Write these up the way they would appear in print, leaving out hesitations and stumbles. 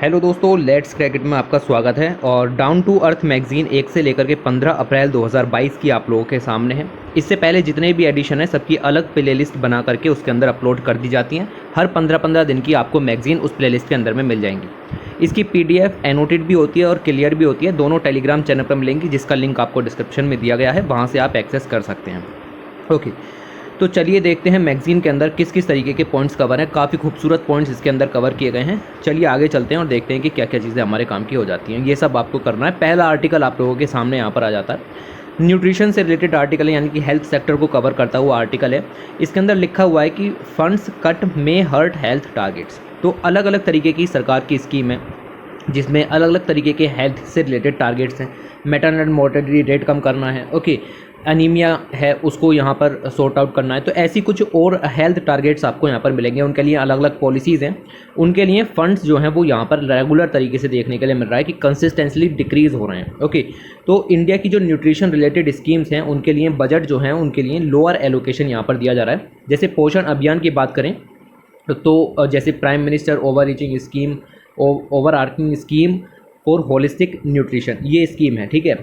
Hello दोस्तों, let's क्रैकेट में आपका स्वागत है। और डाउन टू अर्थ मैगजीन 1 से लेकर के 15 अप्रैल 2022 की आप लोगों के सामने है। इससे पहले जितने भी एडिशन है सबकी अलग प्लेलिस्ट बना करके उसके अंदर अपलोड कर दी जाती हैं। हर 15-15 दिन की आपको मैगजीन उस प्लेलिस्ट के अंदर में मिल जाएंगी। इसकी PDF एनोटेड भी होती है और क्लियर भी होती है। दोनों टेलीग्राम चैनल पर मिलेंगी, जिसका लिंक आपको डिस्क्रिप्शन में दिया गया है, वहाँ से आप एक्सेस कर सकते हैं। ओके, तो चलिए देखते हैं मैगजीन के अंदर किस किस तरीके के पॉइंट्स कवर हैं। काफ़ी खूबसूरत पॉइंट्स इसके अंदर कवर किए गए हैं। चलिए आगे चलते हैं और देखते हैं कि क्या क्या चीज़ें हमारे काम की हो जाती हैं। ये सब आपको करना है। पहला आर्टिकल आप लोगों के सामने यहाँ पर आ जाता है। न्यूट्रिशन से रिलेटेड आर्टिकल है, यानी कि हेल्थ सेक्टर को कवर करता हुआ आर्टिकल है। इसके अंदर लिखा हुआ है कि फंड्स कट में हर्ट हेल्थ टारगेट्स। तो अलग अलग तरीके की सरकार की स्कीम है जिसमें अलग अलग तरीके के हेल्थ से रिलेटेड टारगेट्स हैं। मैटरनल मोर्टेलिटी रेट कम करना है, ओके, एनीमिया है उसको यहाँ पर सॉर्ट आउट करना है। तो ऐसी कुछ और हेल्थ टारगेट्स आपको यहाँ पर मिलेंगे। उनके लिए अलग अलग पॉलिसीज़ हैं। उनके लिए फंड्स जो हैं वो यहाँ पर रेगुलर तरीके से देखने के लिए मिल रहा है कि कंसिस्टेंटली डिक्रीज़ हो रहे हैं। ओके, तो इंडिया की जो न्यूट्रिशन रिलेटेड स्कीम्स हैं उनके लिए बजट जो है उनके लिए लोअर एलोकेशन यहाँ पर दिया जा रहा है। जैसे पोषण अभियान की बात करें तो जैसे prime minister overreaching scheme, overarching scheme for holistic nutrition, ये स्कीम है, ठीक है।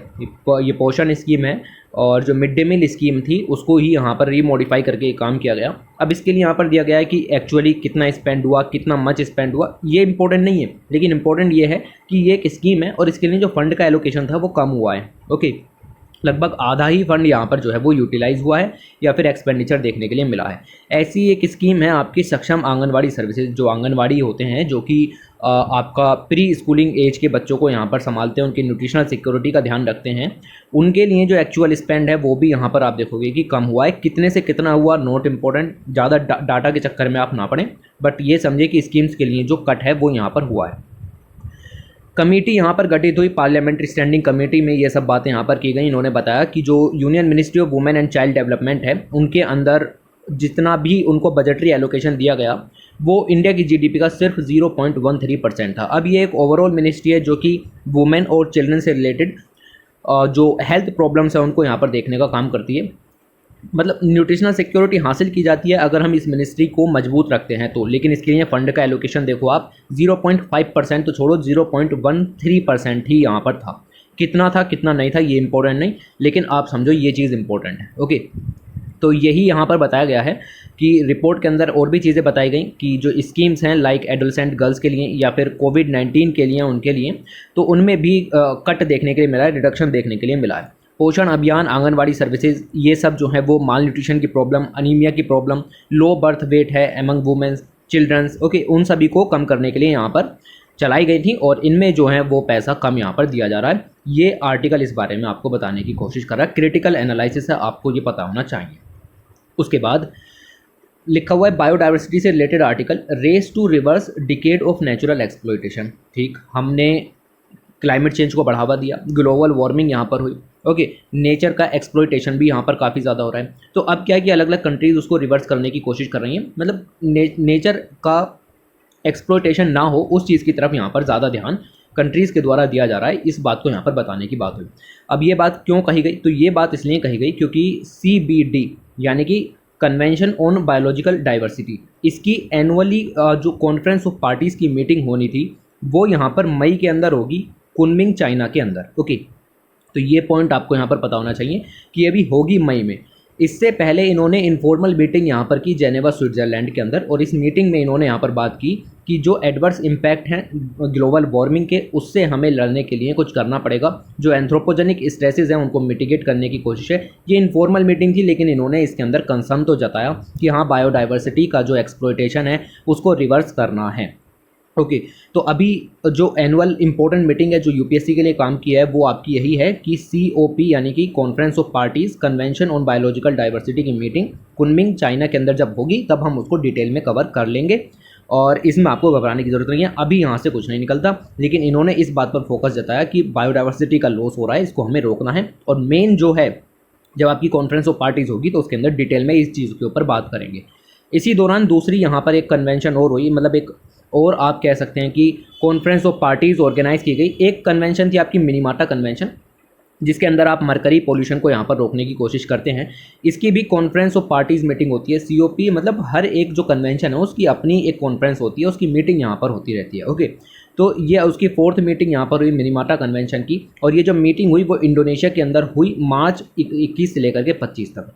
ये पोषण स्कीम है और जो मिड डे मील स्कीम थी उसको ही यहाँ पर रीमॉडिफाई करके काम किया गया। अब इसके लिए यहाँ पर दिया गया है कि एक्चुअली कितना स्पेंड हुआ, कितना मच स्पेंड हुआ, ये इंपॉर्टेंट नहीं है। लेकिन इंपॉर्टेंट ये है कि ये एक स्कीम है और इसके लिए जो फंड का एलोकेशन था वो कम हुआ है। ओके, लगभग आधा ही फंड यहाँ पर जो है वो यूटिलाइज हुआ है या फिर एक्सपेंडिचर देखने के लिए मिला है। ऐसी एक स्कीम है आपकी सक्षम आंगनवाड़ी सर्विसेज। जो आंगनवाड़ी होते हैं जो कि आपका प्री स्कूलिंग एज के बच्चों को यहाँ पर संभालते हैं, उनकी न्यूट्रिशनल सिक्योरिटी का ध्यान रखते हैं, उनके लिए जो एक्चुअल स्पेंड है वो भी यहाँ पर आप देखोगे कि कम हुआ है। कितने से कितना हुआ नॉट इम्पोर्टेंट, ज़्यादा डाटा के चक्कर में आप ना पड़ें, बट ये समझे कि स्कीम्स के लिए जो कट है वो यहाँ पर हुआ है। कमेटी यहाँ पर गठित हुई, पार्लियामेंट्री स्टैंडिंग कमेटी में ये सब बातें यहाँ पर की गई। इन्होंने बताया कि जो union ministry of women and child development है उनके अंदर जितना भी उनको बजटरी एलोकेशन दिया गया वो इंडिया की GDP का सिर्फ 0.13% था। अब ये एक ओवरऑल मिनिस्ट्री है जो कि वुमेन और चिल्ड्रन से रिलेटेड जो हेल्थ प्रॉब्लम्स है उनको यहाँ पर देखने का काम करती है। मतलब न्यूट्रिशनल सिक्योरिटी हासिल की जाती है अगर हम इस मिनिस्ट्री को मजबूत रखते हैं तो। लेकिन इसके लिए फंड का एलोकेशन देखो आप 0.5% तो छोड़ो, 0.13% ही यहाँ पर था। कितना था कितना नहीं था ये इंपॉर्टेंट नहीं, लेकिन आप समझो ये चीज़ इंपॉर्टेंट है। ओके, तो यही यहाँ पर बताया गया है कि रिपोर्ट के अंदर और भी चीज़ें बताई गई कि जो स्कीम्स हैं लाइक एडोलसेंट गर्ल्स के लिए या फिर कोविड-19 के लिए उनके लिए, तो उनमें भी कट देखने के लिए मिला है, रिडक्शन देखने के लिए मिला है। पोषण अभियान, आंगनवाड़ी सर्विसेज, ये सब जो है वो माल न्यूट्रिशन की प्रॉब्लम, अनीमिया की प्रॉब्लम, लो बर्थ वेट है एमंग वुमेन्स, चिल्ड्रंस, ओके, उन सभी को कम करने के लिए यहाँ पर चलाई गई थी और इनमें जो है वो पैसा कम यहाँ पर दिया जा रहा है। ये आर्टिकल इस बारे में आपको बताने की कोशिश कर रहा है। क्रिटिकल एनालिसिस है, आपको ये पता होना चाहिए। उसके बाद लिखा हुआ है बायोडाइवर्सिटी से related article, race to reverse decade of natural exploitation. ठीक, हमने क्लाइमेट चेंज को बढ़ावा दिया, ग्लोबल वार्मिंग यहाँ पर हुई, ओके, नेचर का एक्सप्लॉयटेशन भी यहाँ पर काफ़ी ज़्यादा हो रहा है। तो अब क्या है कि अलग अलग कंट्रीज़ उसको रिवर्स करने की कोशिश कर रही हैं। मतलब नेचर का एक्सप्लॉयटेशन ना हो उस चीज़ की तरफ यहाँ पर ज़्यादा ध्यान कंट्रीज़ के द्वारा दिया जा रहा है। इस बात को यहाँ पर बताने की बात हुई। अब ये बात क्यों कही गई, तो ये बात इसलिए कही गई क्योंकि CBD यानी कि कन्वेंशन ऑन बायोलॉजिकल डाइवर्सिटी, इसकी एनुअली जो कॉन्फ्रेंस ऑफ पार्टीज़ की मीटिंग होनी थी वो यहाँ पर मई के अंदर होगी, कुनमिंग चाइना के अंदर। ओके, तो ये पॉइंट आपको यहाँ पर पता होना चाहिए कि अभी होगी मई में। इससे पहले इन्होंने इनफॉर्मल मीटिंग यहाँ पर की जेनेवा स्विट्ज़रलैंड के अंदर, और इस मीटिंग में इन्होंने यहाँ पर बात की कि जो एडवर्स इम्पैक्ट हैं ग्लोबल वार्मिंग के उससे हमें लड़ने के लिए कुछ करना पड़ेगा। जो एंथ्रोपोजेनिक स्ट्रेसेस हैं उनको मिटिगेट करने की कोशिश है। ये इनफॉर्मल मीटिंग थी लेकिन इन्होंने इसके अंदर कंसर्न तो जताया कि हाँ, बायोडाइवर्सिटी का जो एक्सप्लॉयटेशन है उसको रिवर्स करना है। ओके, तो अभी जो एनुअल इंपॉर्टेंट मीटिंग है जो UPSC के लिए काम किया है वो आपकी यही है कि COP यानी कि conference of parties convention on biological diversity की मीटिंग कुनमिंग चाइना के अंदर जब होगी तब हम उसको डिटेल में कवर कर लेंगे और इसमें आपको घबराने की ज़रूरत नहीं है। अभी यहाँ से कुछ नहीं निकलता, लेकिन इन्होंने इस बात पर फोकस जताया कि बायोडाइवर्सिटी का लॉस हो रहा है, इसको हमें रोकना है। और मेन जो है जब आपकी कॉन्फ्रेंस ऑफ पार्टीज़ होगी तो उसके अंदर डिटेल में इस चीज़ के ऊपर बात करेंगे। इसी दौरान दूसरी यहाँ पर एक कन्वेंशन और हुई, मतलब एक और आप कह सकते हैं कि कॉन्फ्रेंस ऑफ पार्टीज़ ऑर्गेनाइज की गई। एक कन्वेंशन थी आपकी मिनीमाटा कन्वेंशन, जिसके अंदर आप मरकरी पोल्यूशन को यहाँ पर रोकने की कोशिश करते हैं। इसकी भी कॉन्फ्रेंस ऑफ पार्टीज़ मीटिंग होती है, COP, मतलब हर एक जो कन्वेंशन है उसकी अपनी एक कॉन्फ्रेंस होती है, उसकी मीटिंग यहाँ पर होती रहती है। ओके, तो ये उसकी 4th मीटिंग यहाँ पर हुई मिनीमाटा कन्वेंशन की, और ये जो मीटिंग हुई वो इंडोनेशिया के अंदर हुई मार्च 21 से लेकर के 25 तक।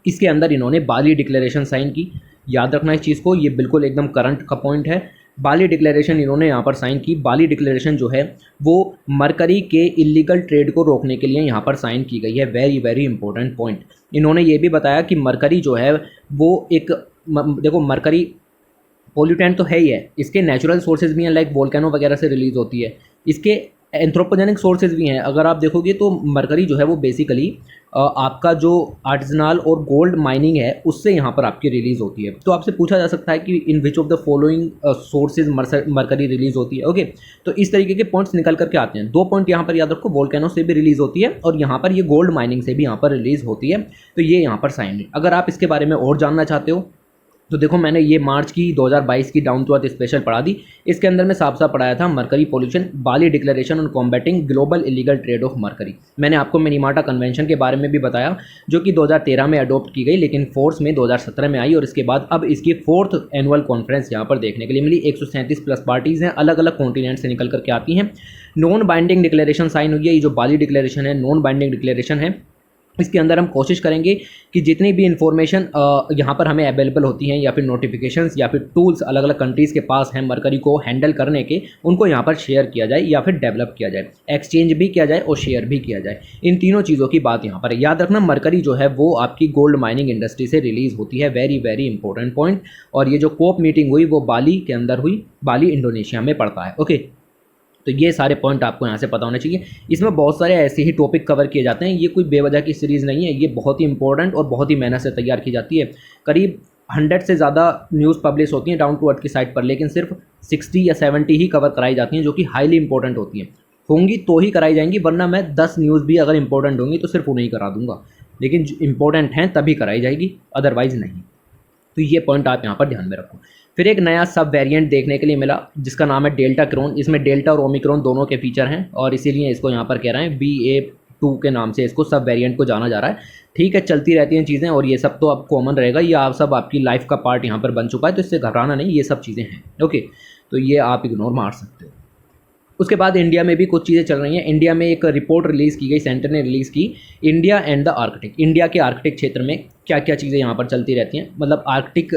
इसके अंदर इन्होंने बाली डिक्लेरेशन साइन की। याद रखना इस चीज़ को, ये बिल्कुल एकदम करंट का पॉइंट है। बाली डिक्लेरेशन इन्होंने यहाँ पर साइन की। बाली डिक्लेरेशन जो है वो मरकरी के इलीगल ट्रेड को रोकने के लिए यहाँ पर साइन की गई है। Very very important point. इन्होंने ये भी बताया कि मरकरी जो है वो एक देखो, मरकरी पोल्यूटेंट तो है ही है, इसके नेचुरल सोर्सेज भी हैं, लाइक वोल्केनो वगैरह से रिलीज होती है। इसके एंथ्रोपोजेनिक सोर्सेज भी हैं। अगर आप देखोगे तो मरकरी जो है वो बेसिकली आपका जो आर्टिजनल और गोल्ड माइनिंग है उससे यहाँ पर आपकी रिलीज़ होती है। तो आपसे पूछा जा सकता है कि in which of the following sources mercury release होती है। ओके, तो इस तरीके के पॉइंट्स निकल करके आते हैं। 2 पॉइंट यहाँ पर याद रखो, वोल्केनो से भी रिलीज़ होती है और यहाँ पर ये गोल्ड माइनिंग से भी यहाँ पर रिलीज़ होती है। तो ये यहाँ पर साइन है। अगर आप इसके बारे में और जानना चाहते हो तो देखो, मैंने ये मार्च की 2022 की डाउन टू अर्थ स्पेशल पढ़ा दी। इसके अंदर मैं साफ साफ पढ़ाया था mercury pollution, Bali declaration on combating global illegal trade off mercury. मैंने आपको मिनीमाटा कन्वेंशन के बारे में भी बताया जो कि 2013 में अडॉप्ट की गई, लेकिन फोर्स में 2017 में आई, और इसके बाद अब इसकी 4th एनुअल कॉन्फ्रेंस यहाँ पर देखने के लिए मिली। 137 प्लस पार्टीज़ हैं, अलग अलग कॉन्टिनेंट से निकल करके आती हैं। नॉन बाइंडिंग डिक्लेरेशन साइन हुई है। ये जो बाली डिक्लेरेशन है नॉन बाइंडिंग डिक्लेरेशन है। इसके अंदर हम कोशिश करेंगे कि जितनी भी इंफॉर्मेशन यहाँ पर हमें अवेलेबल होती हैं या फिर नोटिफिकेशंस या फिर टूल्स अलग अलग कंट्रीज़ के पास हैं मरकरी को हैंडल करने के, उनको यहाँ पर शेयर किया जाए या फिर डेवलप किया जाए, एक्सचेंज भी किया जाए और शेयर भी किया जाए। इन तीनों चीज़ों की बात यहाँ पर है। याद रखना, मरकरी जो है वो आपकी गोल्ड माइनिंग इंडस्ट्री से रिलीज़ होती है। Very very important point. और ये जो कोप मीटिंग हुई वो बाली के अंदर हुई, बाली इंडोनेशिया में पड़ता है। ओके, तो ये सारे पॉइंट आपको यहाँ से पता होने चाहिए। इसमें बहुत सारे ऐसे ही टॉपिक कवर किए जाते हैं। ये कोई बेवजह की सीरीज़ नहीं है, ये बहुत ही इंपॉर्टेंट और बहुत ही मेहनत से तैयार की जाती है। करीब 100 से ज़्यादा न्यूज़ पब्लिश होती हैं डाउन टू अर्थ की साइट पर, लेकिन सिर्फ 60 या 70 ही कवर कराई जाती हैं जो कि हाईली इंपॉर्टेंट होती हैं। होंगी तो ही कराई जाएंगी, वरना मैं 10 न्यूज़ भी अगर इंपॉर्टेंट होंगी तो सिर्फ उन्हें ही करा दूंगा, लेकिन इंपॉर्टेंट हैं तभी कराई जाएगी, अदरवाइज़ नहीं। तो ये पॉइंट आप यहाँ पर ध्यान में रखो। फिर एक नया सब वेरिएंट देखने के लिए मिला जिसका नाम है डेल्टा क्रोन। इसमें डेल्टा और ओमिक्रॉन दोनों के फीचर हैं और इसीलिए इसको यहाँ पर कह रहे हैं BA2 के नाम से इसको सब वेरिएंट को जाना जा रहा है। ठीक है, चलती रहती हैं चीज़ें और ये सब तो अब कॉमन रहेगा, ये आप सब आपकी लाइफ का पार्ट यहाँ पर बन चुका है, तो इससे घबराना नहीं, ये सब चीज़ें हैं। ओके, तो ये आप इग्नोर मार सकते हो। उसके बाद इंडिया में भी कुछ चीज़ें चल रही हैं। इंडिया में एक रिपोर्ट रिलीज़ की गई, सेंटर ने रिलीज़ की, India and the Arctic. India के आर्कटिक क्षेत्र में क्या क्या चीज़ें यहाँ पर चलती रहती हैं, मतलब आर्कटिक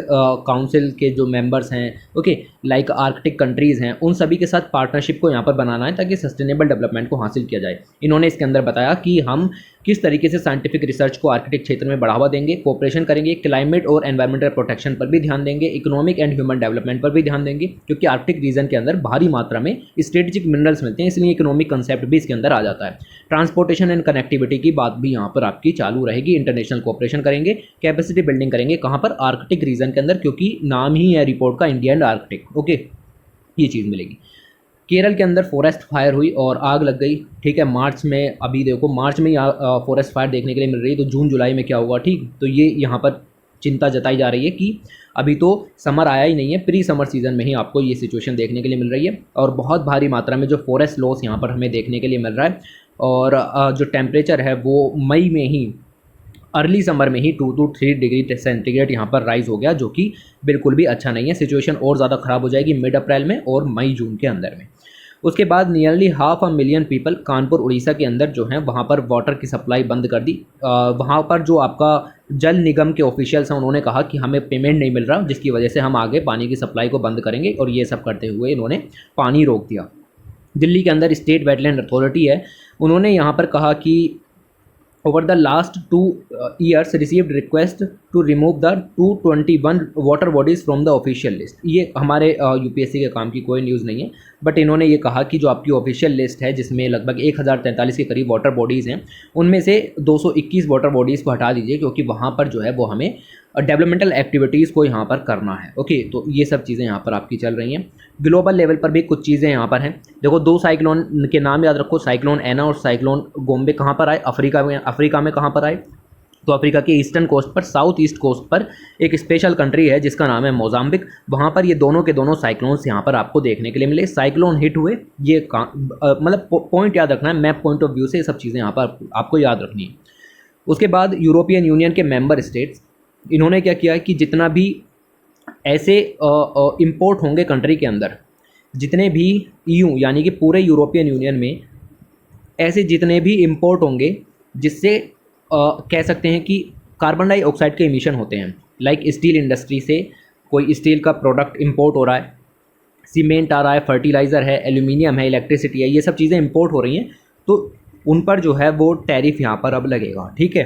काउंसिल के जो मेंबर्स हैं, ओके, लाइक आर्कटिक कंट्रीज़ हैं, उन सभी के साथ पार्टनरशिप को यहाँ पर बनाना है ताकि सस्टेनेबल डेवलपमेंट को हासिल किया जाए। इन्होंने इसके अंदर बताया कि हम किस तरीके से साइंटिफिक रिसर्च को आर्कटिक क्षेत्र में बढ़ावा देंगे, कोऑपरेशन करेंगे, क्लाइमेट और एनवायरमेंटल प्रोटेक्शन पर भी ध्यान देंगे, इकोनॉमिक एंड ह्यूमन डेवलपमेंट पर भी ध्यान देंगे, क्योंकि आर्कटिक रीजन के अंदर भारी मात्रा में स्ट्रेटेजिक मिनरल्स मिलते हैं, इसलिए इकोनॉमिक कंसेप्ट भी इसके अंदर आ जाता है। ट्रांसपोर्टेशन एंड कनेक्टिविटी की बात भी यहाँ पर आपकी चालू रहेगी। इंटरनेशनल कोऑपरेशन करेंगे, कैपेसिटी बिल्डिंग करेंगे, कहाँ पर, आर्कटिक रीजन के अंदर, क्योंकि नाम ही है रिपोर्ट का इंडिया एंड आर्कटिक। ओके, ये चीज़ मिलेगी। केरल के अंदर फॉरेस्ट फायर हुई और आग लग गई। ठीक है, मार्च में, अभी देखो मार्च में फॉरेस्ट फायर देखने के लिए मिल रही है, तो जून जुलाई में क्या होगा। ठीक, तो ये यहाँ पर चिंता जताई जा रही है कि अभी तो समर आया ही नहीं है, प्री समर सीजन में ही आपको ये सिचुएशन देखने के लिए मिल रही है और बहुत भारी मात्रा में जो फॉरेस्ट लॉस यहाँ पर हमें देखने के लिए मिल रहा है। और जो टेम्परेचर है वो मई में ही, अर्ली समर में ही 2 to 3 डिग्री सेंटीग्रेड यहाँ पर राइज हो गया, जो कि बिल्कुल भी अच्छा नहीं है। सिचुएशन और ज़्यादा ख़राब हो जाएगी मिड अप्रैल में और मई जून के अंदर में। उसके बाद नियरली 500,000 पीपल कानपुर उड़ीसा के अंदर जो हैं वहाँ पर वाटर की सप्लाई बंद कर दी। वहाँ पर जो आपका जल निगम के ऑफिशियल्स हैं उन्होंने कहा कि हमें पेमेंट नहीं मिल रहा, जिसकी वजह से हम आगे पानी की सप्लाई को बंद करेंगे, और ये सब करते हुए इन्होंने पानी रोक दिया। दिल्ली के अंदर स्टेट वेटलैंड अथॉरिटी है, उन्होंने यहाँ पर कहा कि over the last 2 years received request to remove the 221 water bodies from the official list। ये हमारे यूपीएससी के काम की कोई न्यूज़ नहीं है, बट इन्होंने ये कहा कि जो आपकी ऑफिशियल लिस्ट है जिसमें लगभग 1043 के करीब वाटर बॉडीज़ हैं, उनमें से 221 वाटर बॉडीज़ को हटा दीजिए, क्योंकि वहाँ पर जो है वो हमें डेवलपमेंटल एक्टिविटीज़ को यहाँ पर करना है। ओके, तो ये सब चीज़ें यहाँ पर आपकी चल रही हैं। ग्लोबल लेवल पर भी कुछ चीज़ें यहाँ पर हैं। देखो, 2 साइक्लोन के नाम याद रखो, साइक्लोन एना और साइक्लोन गोम्बे कहाँ पर आए, अफ्रीका में कहाँ पर आए, तो अफ्रीका के ईस्टर्न कोस्ट पर, साउथ ईस्ट कोस्ट पर एक स्पेशल कंट्री है जिसका नाम है मोजाम्बिक। वहाँ पर ये दोनों के दोनों साइक्लोन्स यहाँ पर आपको देखने के लिए मिले। साइक्लोन हिट हुए, ये मतलब पॉइंट याद रखना है, मैप पॉइंट ऑफ व्यू से ये सब चीज़ें यहाँ पर आपको याद रखनी है। उसके बाद यूरोपियन यूनियन के मेंबर स्टेट्स, इन्होंने क्या किया कि जितना भी ऐसे इम्पोर्ट होंगे कंट्री के अंदर, जितने भी EU यानी कि पूरे यूरोपियन यूनियन में ऐसे जितने भी इम्पोर्ट होंगे जिससे कह सकते हैं कि कार्बन डाइऑक्साइड के इमिशन होते हैं, लाइक स्टील इंडस्ट्री से कोई स्टील का प्रोडक्ट इंपोर्ट हो रहा है, सीमेंट आ रहा है, फर्टिलाइज़र है, एल्यूमिनियम है, इलेक्ट्रिसिटी है, ये सब चीज़ें इंपोर्ट हो रही हैं, तो उन पर जो है वो टैरिफ यहाँ पर अब लगेगा। ठीक है,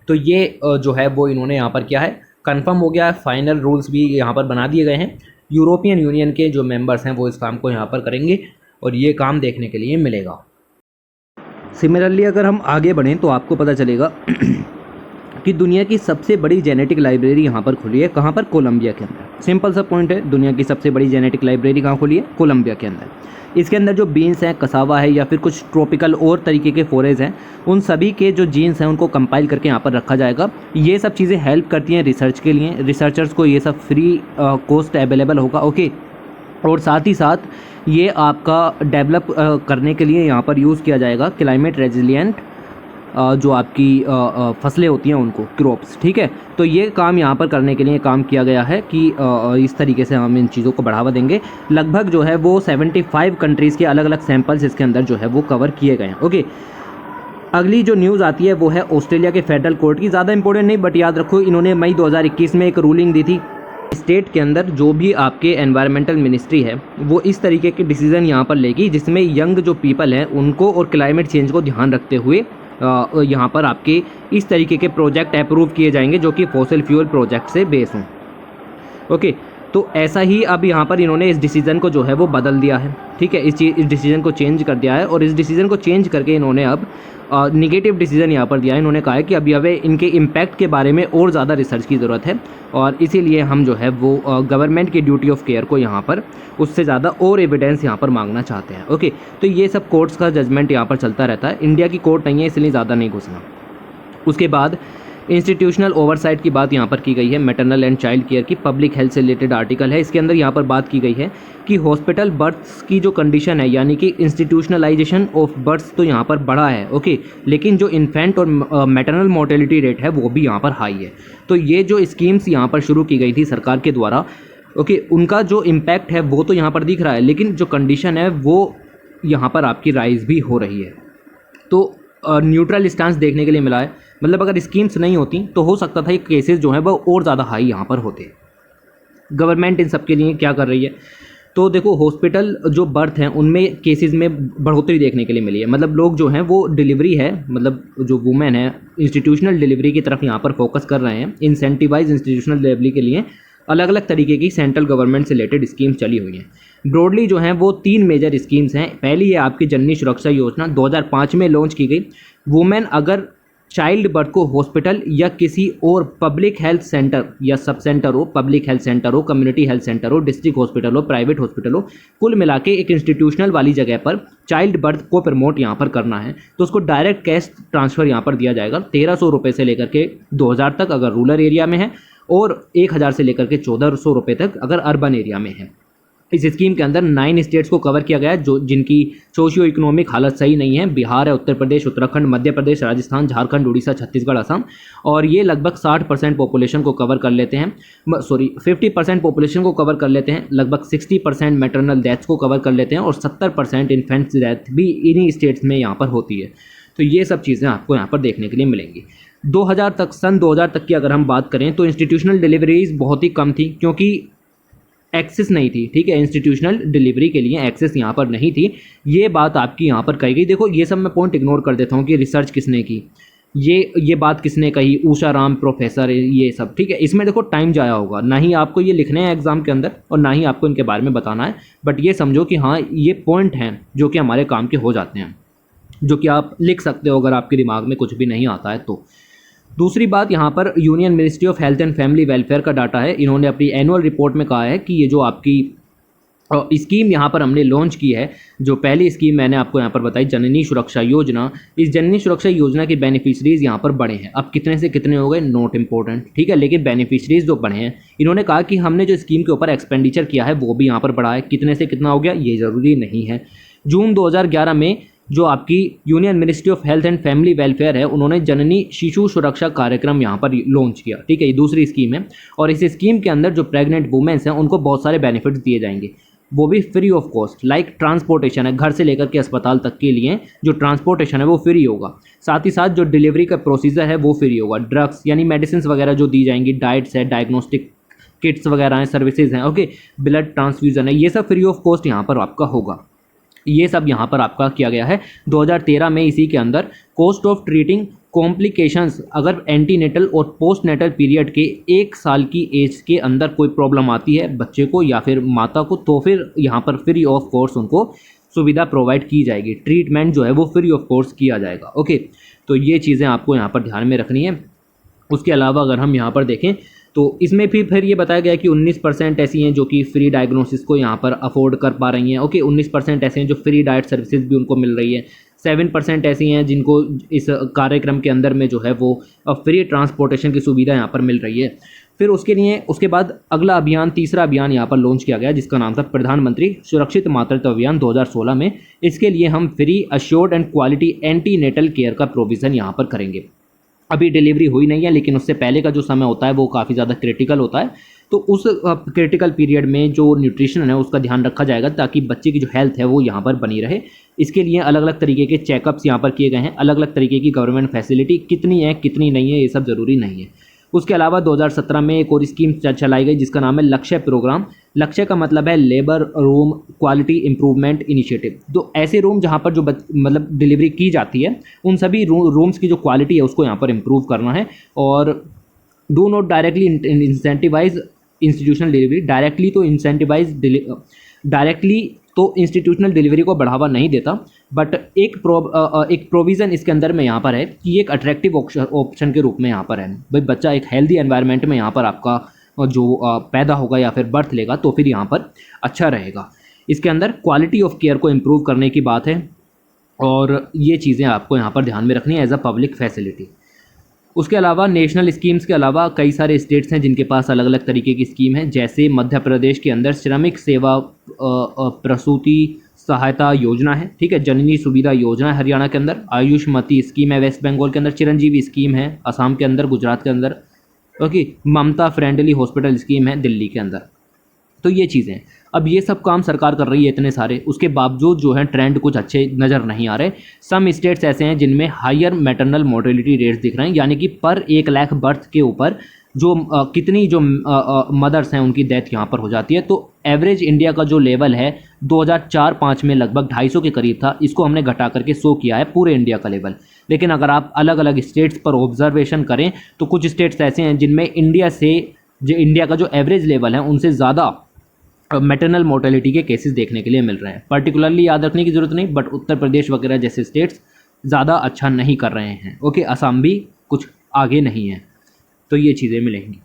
तो ये जो है वो इन्होंने यहाँ पर क्या है कंफर्म हो गया है। फाइनल रूल्स भी यहाँ पर बना दिए गए हैं। यूरोपियन यूनियन के जो मेंबर्स हैं वो इस काम को यहाँ पर करेंगे और ये काम देखने के लिए मिलेगा। सिमिलरली अगर हम आगे बढ़ें तो आपको पता चलेगा कि दुनिया की सबसे बड़ी जेनेटिक लाइब्रेरी यहाँ पर खुली है। कहाँ पर? कोलंबिया के अंदर। सिंपल सा पॉइंट है, दुनिया की सबसे बड़ी जेनेटिक लाइब्रेरी कहाँ खुली है? कोलंबिया के अंदर। इसके अंदर जो बीन्स हैं, कसावा है या फिर कुछ ट्रॉपिकल और तरीके के फोरेज हैं, उन सभी के जो जीन्स हैं उनको कंपाइल करके यहाँ पर रखा जाएगा। ये सब चीज़ें हेल्प करती हैं रिसर्च के लिए, रिसर्चर्स को ये सब फ्री कॉस्ट अवेलेबल होगा। ओके, और साथ ही साथ ये आपका डेवलप करने के लिए यहाँ पर यूज़ किया जाएगा क्लाइमेट रेजिलिएंट जो आपकी फसलें होती हैं उनको, क्रॉप्स। ठीक है, तो ये काम यहाँ पर करने के लिए काम किया गया है कि इस तरीके से हम इन चीज़ों को बढ़ावा देंगे। लगभग जो है वो 75 कंट्रीज़ के अलग अलग सैंपल्स इसके अंदर जो है वो कवर किए गए हैं। ओके, अगली जो न्यूज़ आती है वो है ऑस्ट्रेलिया के फेडरल कोर्ट की। ज़्यादा इंपॉर्टेंट नहीं, बट याद रखो इन्होंने मई 2021 में एक रूलिंग दी थी। स्टेट के अंदर जो भी आपके एनवायरमेंटल मिनिस्ट्री है वो इस तरीके के डिसीजन यहाँ पर लेगी जिसमें यंग जो पीपल हैं उनको और क्लाइमेट चेंज को ध्यान रखते हुए यहाँ पर आपके इस तरीके के प्रोजेक्ट अप्रूव किए जाएंगे जो कि फॉसिल फ्यूल प्रोजेक्ट से बेस हों। ओके, तो ऐसा ही अब यहाँ पर इन्होंने इस डिसीज़न को जो है वो बदल दिया है। ठीक है, इस डिसीज़न को चेंज कर दिया है और इस डिसीज़न को चेंज करके इन्होंने अब निगेटिव डिसीज़न यहाँ पर दिया है। इन्होंने कहा है कि अभी हमें इनके इम्पैक्ट के बारे में और ज़्यादा रिसर्च की ज़रूरत है और इसीलिए हम जो है वो गवर्नमेंट की ड्यूटी ऑफ केयर को यहाँ पर उससे ज़्यादा और एविडेंस यहाँ पर मांगना चाहते हैं। ओके, तो ये सब कोर्ट्स का जजमेंट यहाँ पर चलता रहता है। इंडिया की कोर्ट नहीं है इसलिए ज़्यादा नहीं घुसना। उसके बाद इंस्टीट्यूशनल ओवरसाइट की बात यहाँ पर की गई है। मैटरनल एंड चाइल्ड केयर की पब्लिक हेल्थ से रिलेटेड आर्टिकल है। इसके अंदर यहाँ पर बात की गई है कि हॉस्पिटल बर्थ्स की जो कंडीशन है यानी कि इंस्टीट्यूशनलाइजेशन ऑफ बर्थ्स तो यहाँ पर बढ़ा है। ओके, लेकिन जो इन्फेंट और मैटरनल मोर्टेलिटी रेट है वो भी यहाँ पर हाई है। तो ये जो स्कीम्स यहाँ पर शुरू की गई थी सरकार के द्वारा, ओके, उनका जो इम्पैक्ट है वो तो यहाँ पर दिख रहा है, लेकिन जो कंडीशन है वो यहाँ पर आपकी राइज भी हो रही है। तो न्यूट्रल स्टांस देखने के लिए मिला है। मतलब अगर स्कीम्स नहीं होती तो हो सकता था ये केसेस जो हैं वो और ज़्यादा हाई यहाँ पर होते। गवर्नमेंट इन सब के लिए क्या कर रही है? तो देखो, हॉस्पिटल जो बर्थ हैं उनमें केसेस में बढ़ोतरी देखने के लिए मिली है। मतलब लोग जो हैं वो डिलीवरी है, मतलब जो वुमेन है इंस्टीट्यूशनल डिलीवरी की तरफ यहाँ पर फोकस कर रहे हैं। इंसेंटिवाइज इंस्टीट्यूशनल डिलीवरी के लिए अलग अलग तरीके की सेंट्रल गवर्नमेंट से रिलेटेड स्कीम्स चली हुई हैं। ब्रॉडली जो हैं वो 3 मेजर स्कीम्स हैं। पहली है आपकी जननी सुरक्षा योजना, 2005 में लॉन्च की गई। वुमेन अगर चाइल्ड बर्थ को हॉस्पिटल या किसी और पब्लिक हेल्थ सेंटर या सब सेंटर हो, पब्लिक हेल्थ सेंटर हो, कम्युनिटी हेल्थ सेंटर हो, डिस्ट्रिक्ट हॉस्पिटल हो, प्राइवेट हॉस्पिटल हो, कुल मिला के एक इंस्टीट्यूशनल वाली जगह पर चाइल्ड बर्थ को प्रमोट यहाँ पर करना है तो उसको डायरेक्ट कैश ट्रांसफ़र यहाँ पर दिया जाएगा 1300 रुपये से लेकर के 2000 तक अगर रूरल एरिया में है और 1000 से लेकर के 1400 रुपये तक अगर अर्बन एरिया में है। इस स्कीम के अंदर 9 स्टेट्स को कवर किया गया है जो जिनकी सोशियो इकोनॉमिक हालत सही नहीं है। बिहार है, उत्तर प्रदेश, उत्तराखंड, मध्य प्रदेश, राजस्थान, झारखंड, उड़ीसा, छत्तीसगढ़, असम। और ये लगभग 60% पॉपुलेशन को कवर कर लेते हैं, 50% पॉपुलेशन को कवर कर लेते हैं, लगभग 60% मैटरनल डेथ्स को कवर कर लेते हैं और 70% इन्फेंट्स डेथ भी इन्हीं स्टेट्स में यहाँ पर होती है। तो ये सब चीज़ें आपको यहाँ पर देखने के लिए मिलेंगी। 2000 तक, सन 2000 तक की अगर हम बात करें तो इंस्टीट्यूशनल डिलीवरीज बहुत ही कम थी क्योंकि एक्सेस नहीं थी। ठीक है, इंस्टीट्यूशनल डिलीवरी के लिए एक्सेस यहाँ पर नहीं थी। ये बात आपकी यहाँ पर कही गई। देखो, ये सब मैं पॉइंट इग्नोर कर देता हूँ कि रिसर्च किसने की, ये बात किसने कही, उषा राम प्रोफेसर, ये सब। ठीक है, इसमें देखो टाइम जाया होगा, ना ही आपको ये लिखने हैं एग्जाम के अंदर और ना ही आपको इनके बारे में बताना है। बट ये समझो कि हाँ, ये पॉइंट हैं जो कि हमारे काम के हो जाते हैं, जो कि आप लिख सकते हो अगर आपके दिमाग में कुछ भी नहीं आता है तो। दूसरी बात, यहाँ पर union ministry of health and family welfare का डाटा है। इन्होंने अपनी एनुअल रिपोर्ट में कहा है कि ये जो आपकी और स्कीम यहाँ पर हमने लॉन्च की है। जो पहली स्कीम मैंने आपको यहाँ पर बताई, जननी सुरक्षा योजना, इस जननी सुरक्षा योजना के बेनिफिशरीज यहाँ पर बढ़े हैं। अब कितने से कितने हो गए नॉट इम्पोर्टेंट, ठीक है, लेकिन बेनिफिशरीज जो बढ़े हैं, इन्होंने कहा कि हमने जो स्कीम के ऊपर एक्सपेंडिचर किया है वो भी यहाँ पर बढ़ा है। कितने से कितना हो गया ये ज़रूरी नहीं है। जून 2011 में जो आपकी union ministry of health and family welfare है, उन्होंने जननी शिशु सुरक्षा कार्यक्रम यहाँ पर लॉन्च किया, ठीक है, ये दूसरी स्कीम है। और इस स्कीम के अंदर जो प्रेग्नेंट वुमेन्स हैं उनको बहुत सारे बेनिफिट्स दिए जाएंगे, वो भी free of cost. Like transportation है, घर से लेकर के अस्पताल तक के लिए जो ट्रांसपोर्टेशन है वो फ्री होगा। साथ ही साथ जो डिलीवरी का प्रोसीजर है वो फ्री होगा। ड्रग्स यानी मेडिसिन वगैरह जो दी जाएंगी, डाइट्स है, डायग्नोस्टिक किट्स वगैरह हैं, सर्विसेज हैं, ओके, ब्लड ट्रांसफ्यूजन है, ये सब फ्री ऑफ कॉस्ट यहाँ पर आपका होगा। ये सब यहाँ पर आपका किया गया है 2013 में। इसी के अंदर कॉस्ट ऑफ ट्रीटिंग कॉम्प्लिकेशंस, अगर एंटीनेटल और पोस्टनेटल पीरियड के 1 साल की एज के अंदर कोई प्रॉब्लम आती है बच्चे को या फिर माता को, तो फिर यहाँ पर फ्री ऑफ कॉस्ट उनको सुविधा प्रोवाइड की जाएगी। ट्रीटमेंट जो है वो फ्री ऑफ कॉस्ट किया जाएगा, ओके। तो ये चीज़ें आपको यहाँ पर ध्यान में रखनी है। उसके अलावा अगर हम यहाँ पर देखें तो इसमें भी फिर ये बताया गया कि 19% ऐसी हैं जो कि फ्री डायग्नोसिस को यहाँ पर अफोर्ड कर पा रही हैं, ओके। 19% ऐसे हैं जो फ्री डाइट सर्विसेज भी उनको मिल रही है। 7% ऐसी हैं जिनको इस कार्यक्रम के अंदर में जो है वो फ्री ट्रांसपोर्टेशन की सुविधा यहाँ पर मिल रही है। फिर उसके बाद अगला अभियान, तीसरा अभियान यहाँ पर लॉन्च किया गया जिसका नाम था प्रधानमंत्री सुरक्षित मातृत्व अभियान 2016 में। इसके लिए हम free assured and quality antenatal care का प्रोविज़न यहाँ पर करेंगे। अभी डिलीवरी हुई नहीं है, लेकिन उससे पहले का जो समय होता है वो काफ़ी ज़्यादा क्रिटिकल होता है। तो उस क्रिटिकल पीरियड में जो न्यूट्रिशन है उसका ध्यान रखा जाएगा ताकि बच्चे की जो हेल्थ है वो यहाँ पर बनी रहे। इसके लिए अलग अलग तरीके के चेकअप्स यहाँ पर किए गए हैं। अलग अलग तरीके की गवर्नमेंट फैसिलिटी कितनी है कितनी नहीं है ये सब ज़रूरी नहीं है। उसके अलावा 2017 में एक और स्कीम चलाई गई जिसका नाम है लक्ष्य प्रोग्राम। लक्ष्य का मतलब है labour room quality improvement initiative. तो ऐसे रूम जहाँ पर जो मतलब डिलीवरी की जाती है उन सभी रूम्स की जो क्वालिटी है उसको यहाँ पर इम्प्रूव करना है। और do not directly incentivise institutional delivery, directly तो इंस्टीट्यूशनल डिलीवरी को बढ़ावा नहीं देता, बट एक प्रोविज़न इसके अंदर में यहाँ पर है कि एक अट्रैक्टिव ऑप्शन के रूप में यहाँ पर है। भाई बच्चा एक हेल्दी एनवायरनमेंट में यहाँ पर आपका जो पैदा होगा या फिर बर्थ लेगा तो फिर यहाँ पर अच्छा रहेगा। इसके अंदर क्वालिटी ऑफ केयर को इम्प्रूव करने की बात है और ये चीज़ें आपको यहाँ पर ध्यान में रखनी है एज अ पब्लिक फैसिलिटी। उसके अलावा नेशनल स्कीम्स के अलावा कई सारे स्टेट्स हैं जिनके पास अलग अलग तरीके की स्कीम है। जैसे मध्य प्रदेश के अंदर श्रमिक सेवा प्रसूति सहायता योजना है, ठीक है, जननी सुविधा योजना है हरियाणा के अंदर, आयुष्मती स्कीम है वेस्ट बंगाल के अंदर, चिरंजीवी स्कीम है असम के अंदर, गुजरात के अंदर, ओके, ममता फ्रेंडली हॉस्पिटल स्कीम है दिल्ली के अंदर। तो ये चीज़ें, अब ये सब काम सरकार कर रही है इतने सारे, उसके बावजूद जो है ट्रेंड कुछ अच्छे नज़र नहीं आ रहे। सम स्टेट्स ऐसे हैं जिनमें हायर मैटरनल मोर्टेलिटी रेट्स दिख रहे हैं, यानी कि पर 1 लाख बर्थ के ऊपर जो कितनी जो मदर्स हैं उनकी डेथ यहाँ पर हो जाती है। तो एवरेज इंडिया का जो लेवल है 2004-05 में लगभग 250 के करीब था, इसको हमने घटा करके 100 किया है पूरे इंडिया का लेवल। लेकिन अगर आप अलग अलग स्टेट्स पर ऑब्जर्वेशन करें तो कुछ स्टेट्स ऐसे हैं जिनमें इंडिया का जो एवरेज लेवल है उनसे ज़्यादा मैटरनल मोर्टेलिटी के केसेस देखने के लिए मिल रहे हैं। पर्टिकुलरली याद रखने की ज़रूरत नहीं, बट उत्तर प्रदेश वगैरह जैसे स्टेट्स ज़्यादा अच्छा नहीं कर रहे हैं, ओके, असम भी कुछ आगे नहीं है। तो ये चीज़ें मिलेंगी।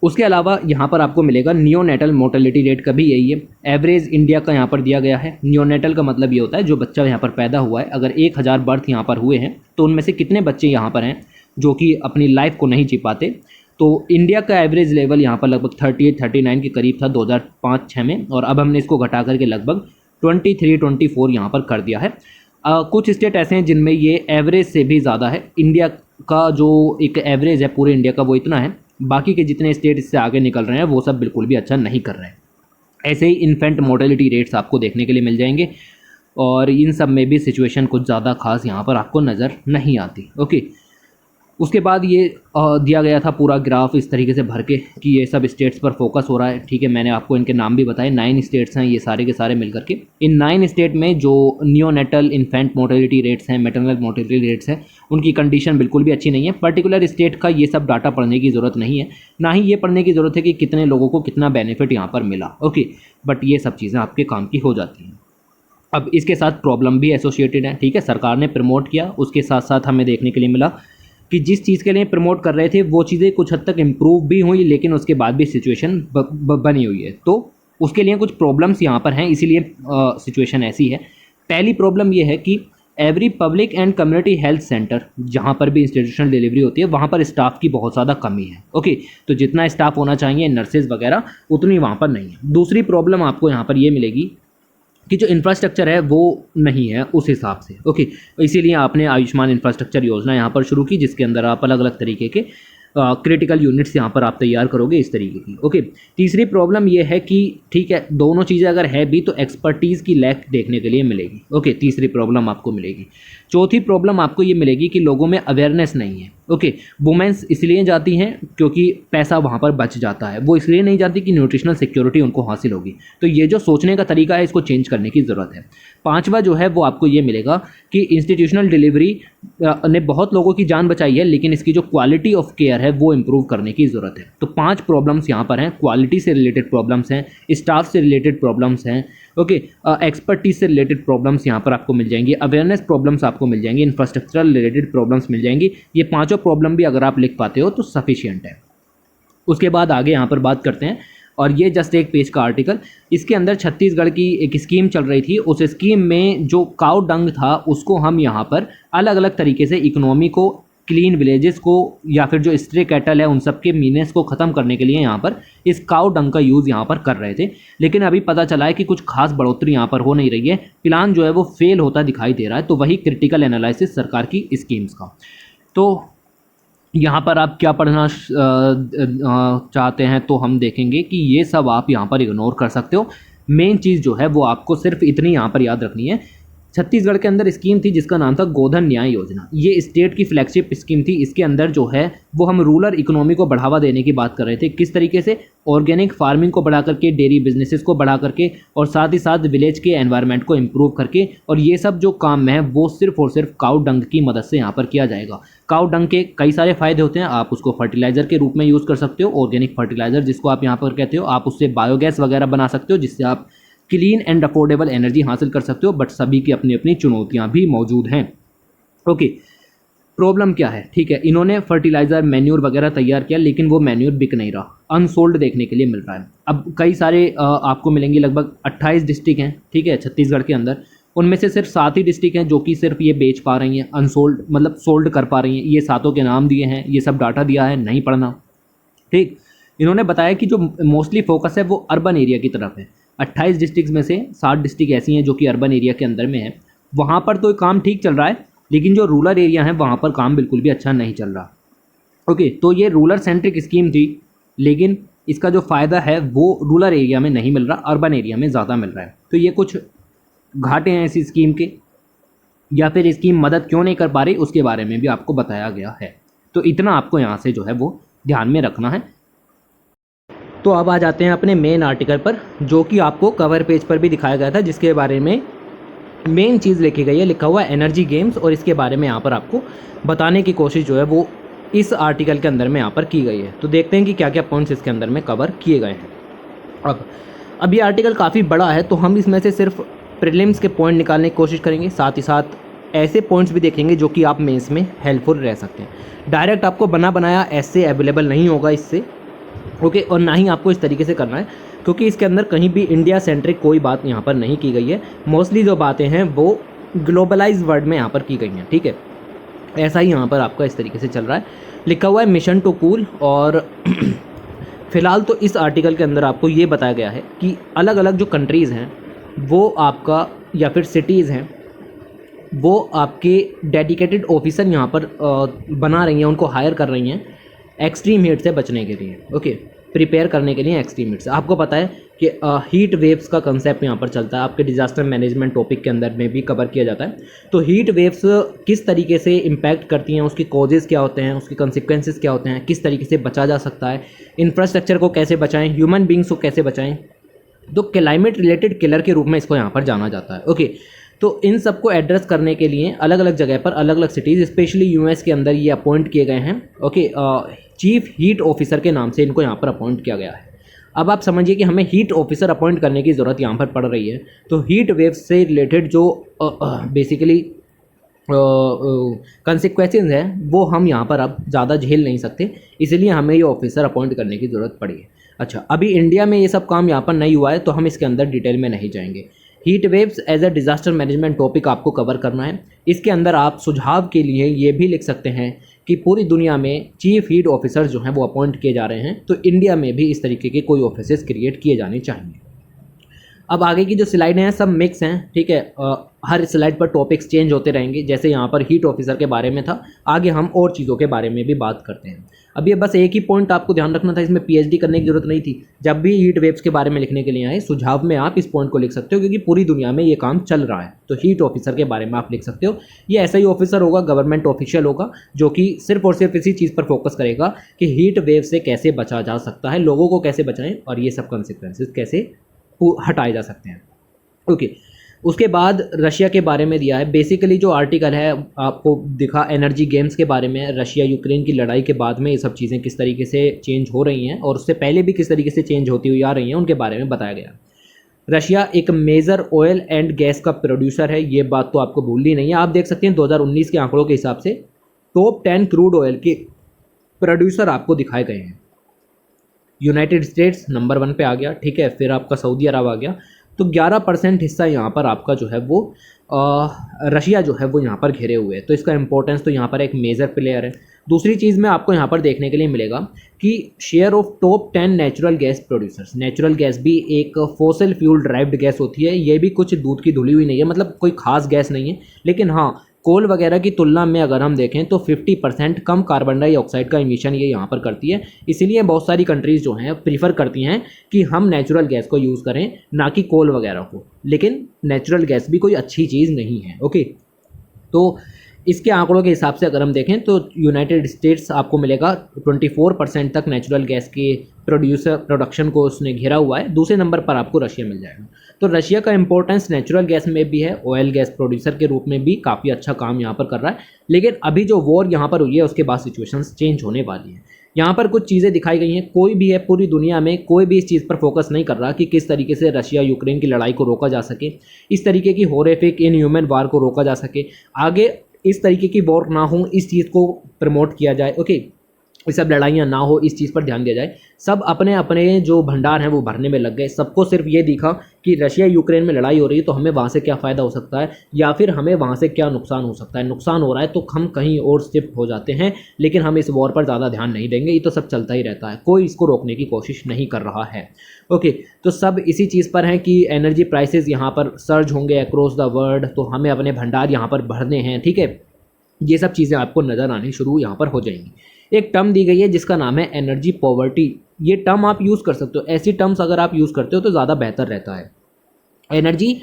उसके अलावा यहाँ पर आपको मिलेगा नियोनेटल मोर्टेलिटी रेट का भी यही है, एवरेज इंडिया का यहाँ पर दिया गया है। नियोनेटल का मतलब ये होता है जो बच्चा यहाँ पर पैदा हुआ है, अगर 1000 बर्थ यहाँ पर हुए हैं तो उनमें से कितने बच्चे यहाँ पर हैं जो कि अपनी लाइफ को नहीं जी पाते। तो इंडिया का एवरेज लेवल यहाँ पर लगभग 38-39 के करीब था 2005-06 में, और अब हमने इसको घटा करके लगभग 23-24 यहाँ पर कर दिया है। कुछ स्टेट ऐसे हैं जिनमें ये एवरेज से भी ज़्यादा है। इंडिया का जो एक एवरेज है पूरे इंडिया का वो इतना है, बाकी के जितने स्टेट इससे आगे निकल रहे हैं वो सब बिल्कुल भी अच्छा नहीं कर रहे हैं। ऐसे ही इन्फेंट मोर्टेलिटी रेट्स आपको देखने के लिए मिल जाएंगे और इन सब में भी सिचुएशन कुछ ज़्यादा खास यहाँ पर आपको नज़र नहीं आती, ओके। उसके बाद ये दिया गया था पूरा ग्राफ इस तरीके से भर के कि ये सब स्टेट्स पर फोकस हो रहा है, ठीक है। मैंने आपको इनके नाम भी बताए, 9 स्टेट्स हैं ये सारे के सारे मिलकर के। इन 9 स्टेट में जो नियोनेटल इन्फेंट मोर्टेलिटी रेट्स हैं, मैटरनल मोर्टेलिटी रेट्स हैं, उनकी कंडीशन बिल्कुल भी अच्छी नहीं है। पर्टिकुलर स्टेट का ये सब डाटा पढ़ने की ज़रूरत नहीं है, ना ही ये पढ़ने की ज़रूरत है कि कितने लोगों को कितना बेनिफिट यहाँ पर मिला, ओके, बट ये सब चीज़ें आपके काम की हो जाती हैं। अब इसके साथ प्रॉब्लम भी एसोसिएटेड है, ठीक है। सरकार ने प्रमोट किया, उसके साथ साथ हमें देखने के लिए मिला कि जिस चीज़ के लिए प्रमोट कर रहे थे वो चीज़ें कुछ हद तक इम्प्रूव भी हुई, लेकिन उसके बाद भी सिचुएशन बनी हुई है। तो उसके लिए कुछ प्रॉब्लम्स यहाँ पर हैं, इसीलिए सिचुएशन ऐसी है। पहली प्रॉब्लम ये है कि every public and community health centre, जहाँ पर भी इंस्टीट्यूशनल डिलीवरी होती है, वहाँ पर स्टाफ की बहुत ज़्यादा कमी है। ओके, तो जितना स्टाफ होना चाहिए नर्सेज वगैरह उतनी वहाँ पर नहीं है। दूसरी प्रॉब्लम आपको यहाँ पर ये मिलेगी कि जो इंफ्रास्ट्रक्चर है वो नहीं है उस हिसाब से। ओके, इसीलिए आपने आयुष्मान इंफ्रास्ट्रक्चर योजना यहाँ पर शुरू की, जिसके अंदर आप अलग अलग तरीके के क्रिटिकल यूनिट्स यहाँ पर आप तैयार करोगे इस तरीके की। ओके, तीसरी प्रॉब्लम ये है कि ठीक है, दोनों चीज़ें अगर है भी तो एक्सपर्टीज़ की लैक देखने के लिए मिलेगी। ओके, तीसरी प्रॉब्लम आपको मिलेगी। चौथी प्रॉब्लम आपको ये मिलेगी कि लोगों में अवेयरनेस नहीं है। ओके, वुमेंस इसलिए जाती हैं क्योंकि पैसा वहाँ पर बच जाता है, वो इसलिए नहीं जाती कि न्यूट्रिशनल सिक्योरिटी उनको हासिल होगी। तो ये जो सोचने का तरीका है इसको चेंज करने की ज़रूरत है। पांचवा जो है वो आपको ये मिलेगा कि इंस्टीट्यूशनल डिलीवरी ने बहुत लोगों की जान बचाई है, लेकिन इसकी जो क्वालिटी ऑफ केयर है वो इम्प्रूव करने की ज़रूरत है। तो 5 प्रॉब्लम्स यहाँ पर हैं, क्वालिटी से रिलेटेड प्रॉब्लम्स हैं, स्टाफ से रिलेटेड प्रॉब्लम्स हैं, ओके, एक्सपर्टीज से रिलेटेड प्रॉब्लम्स यहाँ पर आपको मिल जाएंगी, अवेयरनेस प्रॉब्लम्स आपको मिल जाएंगी, इंफ्रास्ट्रक्चरल रिलेटेड प्रॉब्लम्स मिल जाएंगी। ये पांचों प्रॉब्लम भी अगर आप लिख पाते हो तो सफिशिएंट है। उसके बाद आगे यहाँ पर बात करते हैं, और ये जस्ट एक पेज का आर्टिकल, इसके अंदर छत्तीसगढ़ की एक स्कीम चल रही थी। उस स्कीम में जो काउ डंग था उसको हम यहाँ पर अलग अलग तरीके से इकोनॉमी को, क्लीन विलेजेस को, या फिर जो स्ट्रे कैटल है उन सब के मीनेस को ख़त्म करने के लिए यहाँ पर इस काउ डंग का यूज़ यहाँ पर कर रहे थे। लेकिन अभी पता चला है कि कुछ खास बढ़ोतरी यहाँ पर हो नहीं रही है, प्लान जो है वो फेल होता दिखाई दे रहा है। तो वही क्रिटिकल एनालिसिस सरकार की स्कीम्स का। तो यहाँ पर आप क्या पढ़ना चाहते हैं तो हम देखेंगे कि ये सब आप यहाँ पर इग्नोर कर सकते हो। मेन चीज़ जो है वो आपको सिर्फ इतनी यहाँ पर याद रखनी है। छत्तीसगढ़ के अंदर स्कीम थी जिसका नाम था गोधन न्याय योजना। ये स्टेट की फ्लैगशिप स्कीम थी। इसके अंदर जो है वो हम रूरल इकोनॉमी को बढ़ावा देने की बात कर रहे थे। किस तरीके से? ऑर्गेनिक फार्मिंग को बढ़ा करके, डेयरी बिजनेसेस को बढ़ा करके, और साथ ही साथ विलेज के एनवायरनमेंट को इम्प्रूव करके। और ये सब जो काम है वो सिर्फ और सिर्फ काउ डंग की मदद से यहाँ पर किया जाएगा। काउ डंग के कई सारे फायदे होते हैं। आप उसको फर्टिलाइजर के रूप में यूज़ कर सकते हो, ऑर्गेनिक फर्टिलाइजर जिसको आप यहाँ पर कहते हो। आप उससे बायोगैस वगैरह बना सकते हो जिससे आप क्लीन एंड अफोर्डेबल एनर्जी हासिल कर सकते हो। बट सभी की अपनी अपनी चुनौतियां भी मौजूद हैं। ओके, प्रॉब्लम क्या है? ठीक है, इन्होंने फर्टिलाइजर, मैन्योर वगैरह तैयार किया, लेकिन वो मैन्योर बिक नहीं रहा, अनसोल्ड देखने के लिए मिल रहा है। अब कई सारे आपको मिलेंगे, लगभग 28 डिस्ट्रिक्ट हैं, ठीक है, छत्तीसगढ़ के अंदर। उनमें से सिर्फ 7 ही डिस्ट्रिक्ट हैं जो कि सिर्फ ये बेच पा रही हैं, अनसोल्ड मतलब सोल्ड कर पा रही हैं। ये 7 के नाम दिए हैं, ये सब डाटा दिया है, नहीं पढ़ना, ठीक। इन्होंने बताया कि जो मोस्टली फोकस है वो अर्बन एरिया की तरफ है। 28 डिस्ट्रिक्ट में से 7 डिस्ट्रिक्ट ऐसी हैं जो कि अर्बन एरिया के अंदर में है। वहाँ पर तो काम ठीक चल रहा है, लेकिन जो रूरल एरिया है वहाँ पर काम बिल्कुल भी अच्छा नहीं चल रहा। ओके, तो ये रूरल सेंट्रिक स्कीम थी, लेकिन इसका जो फ़ायदा है वो रूरल एरिया में नहीं मिल रहा, अर्बन एरिया में ज़्यादा मिल रहा है। तो ये कुछ घाटे हैं इस स्कीम के, या फिर स्कीम मदद क्यों नहीं कर पा रही उसके बारे में भी आपको बताया गया है। तो इतना आपको यहाँ से जो है वो ध्यान में रखना है। तो अब आ जाते हैं अपने मेन आर्टिकल पर, जो कि आपको कवर पेज पर भी दिखाया गया था, जिसके बारे में मेन चीज़ लिखी गई है, लिखा हुआ है एनर्जी गेम्स। और इसके बारे में यहाँ पर आपको बताने की कोशिश जो है वो इस आर्टिकल के अंदर में यहाँ पर की गई है। तो देखते हैं कि क्या क्या पॉइंट्स इसके अंदर में कवर किए गए हैं। अब ये आर्टिकल काफ़ी बड़ा है, तो हम इसमें से सिर्फ प्रीलिम्स के पॉइंट निकालने की कोशिश करेंगे, साथ ही साथ ऐसे पॉइंट्स भी देखेंगे जो कि आप मेंस में हेल्पफुल रह सकते हैं। डायरेक्ट आपको बना बनाया ऐसे अवेलेबल नहीं होगा इससे, ओके, और ना ही आपको इस तरीके से करना है, क्योंकि इसके अंदर कहीं भी इंडिया सेंट्रिक कोई बात यहाँ पर नहीं की गई है। मोस्टली जो बातें हैं वो ग्लोबलाइज वर्ल्ड में यहाँ पर की गई हैं, ठीक है। ऐसा ही यहाँ पर आपका इस तरीके से चल रहा है। लिखा हुआ है मिशन टू कूल। और फ़िलहाल तो इस आर्टिकल के अंदर आपको ये बताया गया है कि अलग अलग जो कंट्रीज़ हैं वो आपका, या फिर सिटीज़ हैं, वो आपके डेडिकेटेड ऑफिसर यहाँ पर बना रही हैं, उनको हायर कर रही हैं एक्सट्रीम हीट से बचने के लिए। ओके, प्रिपेयर करने के लिए एक्सट्रीम हीट से। आपको पता है कि हीट वेव्स का कंसेप्ट यहाँ पर चलता है, आपके डिजास्टर मैनेजमेंट टॉपिक के अंदर में भी कवर किया जाता है। तो हीट वेव्स किस तरीके से इम्पैक्ट करती हैं, उसके कॉजेज़ क्या होते हैं, उसके कंसिक्वेंसेस क्या होते हैं, किस तरीके से बचा जा सकता है, इंफ्रास्ट्रक्चर को कैसे बचाएं, ह्यूमन बींग्स को कैसे बचाएं। तो क्लाइमेट रिलेटेड किलर के रूप में इसको यहाँ पर जाना जाता है। ओके, तो इन सबको एड्रेस करने के लिए अलग अलग जगह पर अलग अलग सिटीज़, स्पेशली यूएस के अंदर ये अपॉइंट किए गए हैं। ओके, चीफ हीट ऑफिसर के नाम से इनको यहाँ पर अपॉइंट किया गया है। अब आप समझिए कि हमें हीट ऑफिसर अपॉइंट करने की ज़रूरत यहाँ पर पड़ रही है। तो हीट वेव से रिलेटेड जो बेसिकली कंसिक्वेंसेस हैं वो हम यहाँ पर अब ज़्यादा झेल नहीं सकते, इसलिए हमें ये ऑफिसर अपॉइंट करने की ज़रूरत पड़ी है। अच्छा, अभी इंडिया में ये सब काम यहाँ पर नहीं हुआ है तो हम इसके अंदर डिटेल में नहीं जाएंगे। Heat waves as a disaster management topic आपको कवर करना है। इसके अंदर आप सुझाव के लिए ये भी लिख सकते हैं कि पूरी दुनिया में चीफ हीट ऑफिसर जो हैं वो अपॉइंट किए जा रहे हैं, तो इंडिया में भी इस तरीके के कोई ऑफिसेस क्रिएट किए जाने चाहिए। अब आगे की जो स्लाइडें हैं सब मिक्स हैं, ठीक है। हर स्लाइड पर टॉपिक्स चेंज होते रहेंगे, जैसे यहाँ पर हीट ऑफिसर के बारे में था, आगे हम और चीज़ों के बारे में भी बात करते हैं। अब ये बस एक ही पॉइंट आपको ध्यान रखना था, इसमें पीएचडी करने की जरूरत नहीं थी। जब भी हीट वेव्स के बारे में लिखने के लिए आए सुझाव में आप इस पॉइंट को लिख सकते हो, क्योंकि पूरी दुनिया में ये काम चल रहा है, तो हीट ऑफिसर के बारे में आप लिख सकते हो। ये ऐसा ही ऑफिसर होगा, गवर्नमेंट ऑफिशियल होगा, जो कि सिर्फ और सिर्फ इसी चीज़ पर फोकस करेगा कि हीट वेव से कैसे बचा जा सकता है, लोगों को कैसे बचाएं और ये सब कॉन्सिक्वेंसेस कैसे हटाए जा सकते हैं। ओके, उसके बाद रशिया के बारे में दिया है। बेसिकली जो आर्टिकल है आपको दिखा एनर्जी गेम्स के बारे में, रशिया यूक्रेन की लड़ाई के बाद में ये सब चीज़ें किस तरीके से चेंज हो रही हैं और उससे पहले भी किस तरीके से चेंज होती हुई आ रही हैं, उनके बारे में बताया गया। रशिया एक मेजर ऑयल एंड गैस का प्रोड्यूसर है, ये बात तो आपको भूलनी नहीं है। आप देख सकते हैं 2019 के आंकड़ों के हिसाब से टॉप 10 क्रूड ऑयल के प्रोड्यूसर आपको दिखाए गए हैं। यूनाइटेड स्टेट्स नंबर 1 पे आ गया, ठीक है, फिर आपका सऊदी अरब आ गया। तो 11% हिस्सा यहाँ पर आपका जो है वो रशिया जो है वो यहाँ पर घिरे हुए है, तो इसका इंपॉर्टेंस तो यहाँ पर एक मेजर प्लेयर है। दूसरी चीज़ में आपको यहाँ पर देखने के लिए मिलेगा कि share of top 10 natural gas producers. Natural gas भी एक फॉसिल फ्यूल ड्राइव्ड गैस होती है, ये भी कुछ दूध की धुली हुई नहीं है, मतलब कोई खास गैस नहीं है, लेकिन हाँ कोल वगैरह की तुलना में अगर हम देखें तो 50% कम कार्बन डाइऑक्साइड का इमिशन ये यहाँ पर करती है। इसीलिए बहुत सारी कंट्रीज़ जो हैं प्रीफर करती हैं कि हम नेचुरल गैस को यूज़ करें, ना कि कोल वगैरह को। लेकिन नेचुरल गैस भी कोई अच्छी चीज़ नहीं है। ओके, तो इसके आंकड़ों के हिसाब से अगर हम देखें तो यूनाइटेड स्टेट्स आपको मिलेगा 24% तक नेचुरल गैस के प्रोडक्शन को उसने घेरा हुआ है। दूसरे नंबर पर आपको रशिया मिल जाएगा। तो रशिया का इंपॉर्टेंस नेचुरल गैस में भी है, ऑयल गैस प्रोड्यूसर के रूप में भी काफ़ी अच्छा काम यहाँ पर कर रहा है। लेकिन अभी जो वॉर यहाँ पर हुई है उसके बाद सिचुएशंस चेंज होने वाली है। यहाँ पर कुछ चीज़ें दिखाई गई हैं, कोई भी है पूरी दुनिया में कोई भी इस चीज़ पर फोकस नहीं कर रहा कि किस तरीके से रशिया यूक्रेन की लड़ाई को रोका जा सके, इस तरीके की हॉरिफिक इनह्यूमन वार को रोका जा सके, आगे इस तरीके की वॉर ना हो, इस चीज़ को प्रमोट किया जाए। ओके, ये सब लड़ाइयाँ ना हो, इस चीज़ पर ध्यान दिया जाए। सब अपने अपने जो भंडार हैं वो भरने में लग गए। सबको सिर्फ ये दिखा कि रशिया यूक्रेन में लड़ाई हो रही है तो हमें वहाँ से क्या फ़ायदा हो सकता है या फिर हमें वहाँ से क्या नुकसान हो सकता है। नुकसान हो रहा है तो हम कहीं और शिफ्ट हो जाते हैं, लेकिन हम इस वॉर पर ज़्यादा ध्यान नहीं देंगे। ये तो सब चलता ही रहता है, कोई इसको रोकने की कोशिश नहीं कर रहा है। ओके, तो सब इसी चीज़ पर है कि एनर्जी प्राइसेस यहाँ पर सर्ज होंगे अक्रॉस द वर्ल्ड, तो हमें अपने भंडार यहाँ पर भरने हैं। ठीक है, ये सब चीज़ें आपको नज़र आनी शुरू यहाँ पर हो जाएंगी। एक टर्म दी गई है जिसका नाम है एनर्जी पॉवर्टी। ये टर्म आप यूज़ कर सकते हो, ऐसी टर्म्स अगर आप यूज़ करते हो तो ज़्यादा बेहतर रहता है। एनर्जी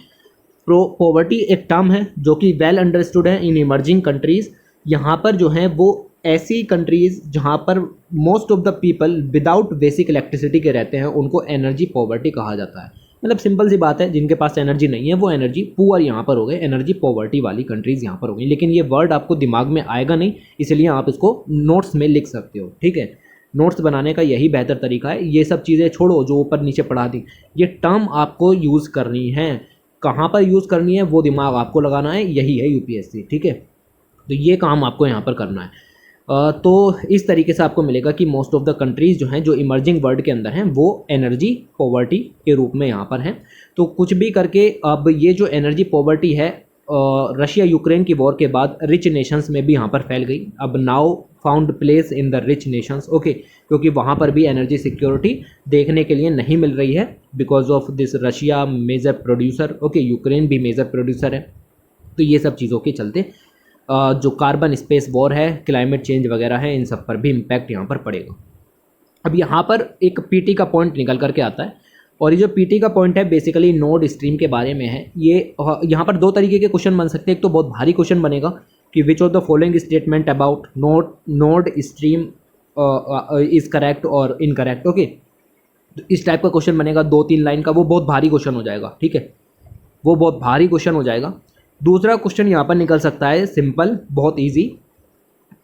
पॉवर्टी एक टर्म है जो कि वेल अंडरस्टूड है इन इमर्जिंग कंट्रीज़। यहाँ पर जो है वो ऐसी कंट्रीज़ जहाँ पर most of the people without basic electricity के रहते हैं, उनको एनर्जी पॉवर्टी कहा जाता है। मतलब सिंपल सी बात है, जिनके पास एनर्जी नहीं है वो एनर्जी पुअर यहाँ पर हो गए, एनर्जी पॉवर्टी वाली कंट्रीज़ यहाँ पर हो गई। लेकिन ये वर्ड आपको दिमाग में आएगा नहीं, इसलिए आप इसको नोट्स में लिख सकते हो। ठीक है, नोट्स बनाने का यही बेहतर तरीका है। ये सब चीज़ें छोड़ो जो ऊपर नीचे पढ़ा दी, ये टर्म आपको यूज़ करनी है। कहाँ पर यूज़ करनी है वो दिमाग आपको लगाना है, यही है यूपीएससी। ठीक है, तो ये काम आपको यहाँ पर करना है। तो इस तरीके से आपको मिलेगा कि मोस्ट ऑफ द कंट्रीज़ जो हैं जो इमर्जिंग वर्ल्ड के अंदर हैं वो एनर्जी पॉवर्टी के रूप में यहाँ पर हैं। तो कुछ भी करके अब ये जो एनर्जी पॉवर्टी है रशिया यूक्रेन की वॉर के बाद रिच नेशंस में भी यहाँ पर फैल गई। अब now found place in the rich Nations. Okay, क्योंकि वहाँ पर भी एनर्जी सिक्योरिटी देखने के लिए नहीं मिल रही है because of this Russia major producer. Okay, Ukraine भी मेजर प्रोड्यूसर है। तो ये सब चीज़ों के चलते जो कार्बन स्पेस वॉर है, क्लाइमेट चेंज वगैरह है, इन सब पर भी इम्पैक्ट यहाँ पर पड़ेगा। अब यहाँ पर एक पीटी का पॉइंट निकल करके आता है, और ये जो पीटी का पॉइंट है बेसिकली नोड स्ट्रीम के बारे में है। ये यहाँ पर दो तरीके के क्वेश्चन बन सकते हैं। एक तो बहुत भारी क्वेश्चन बनेगा कि विच of the following statement about node stream is correct और इनकरेक्ट। ओके, तो इस टाइप का क्वेश्चन बनेगा 2-3 लाइन का, वो बहुत भारी क्वेश्चन हो जाएगा। ठीक है, वो बहुत भारी क्वेश्चन हो जाएगा। दूसरा क्वेश्चन यहाँ पर निकल सकता है सिंपल, बहुत इजी,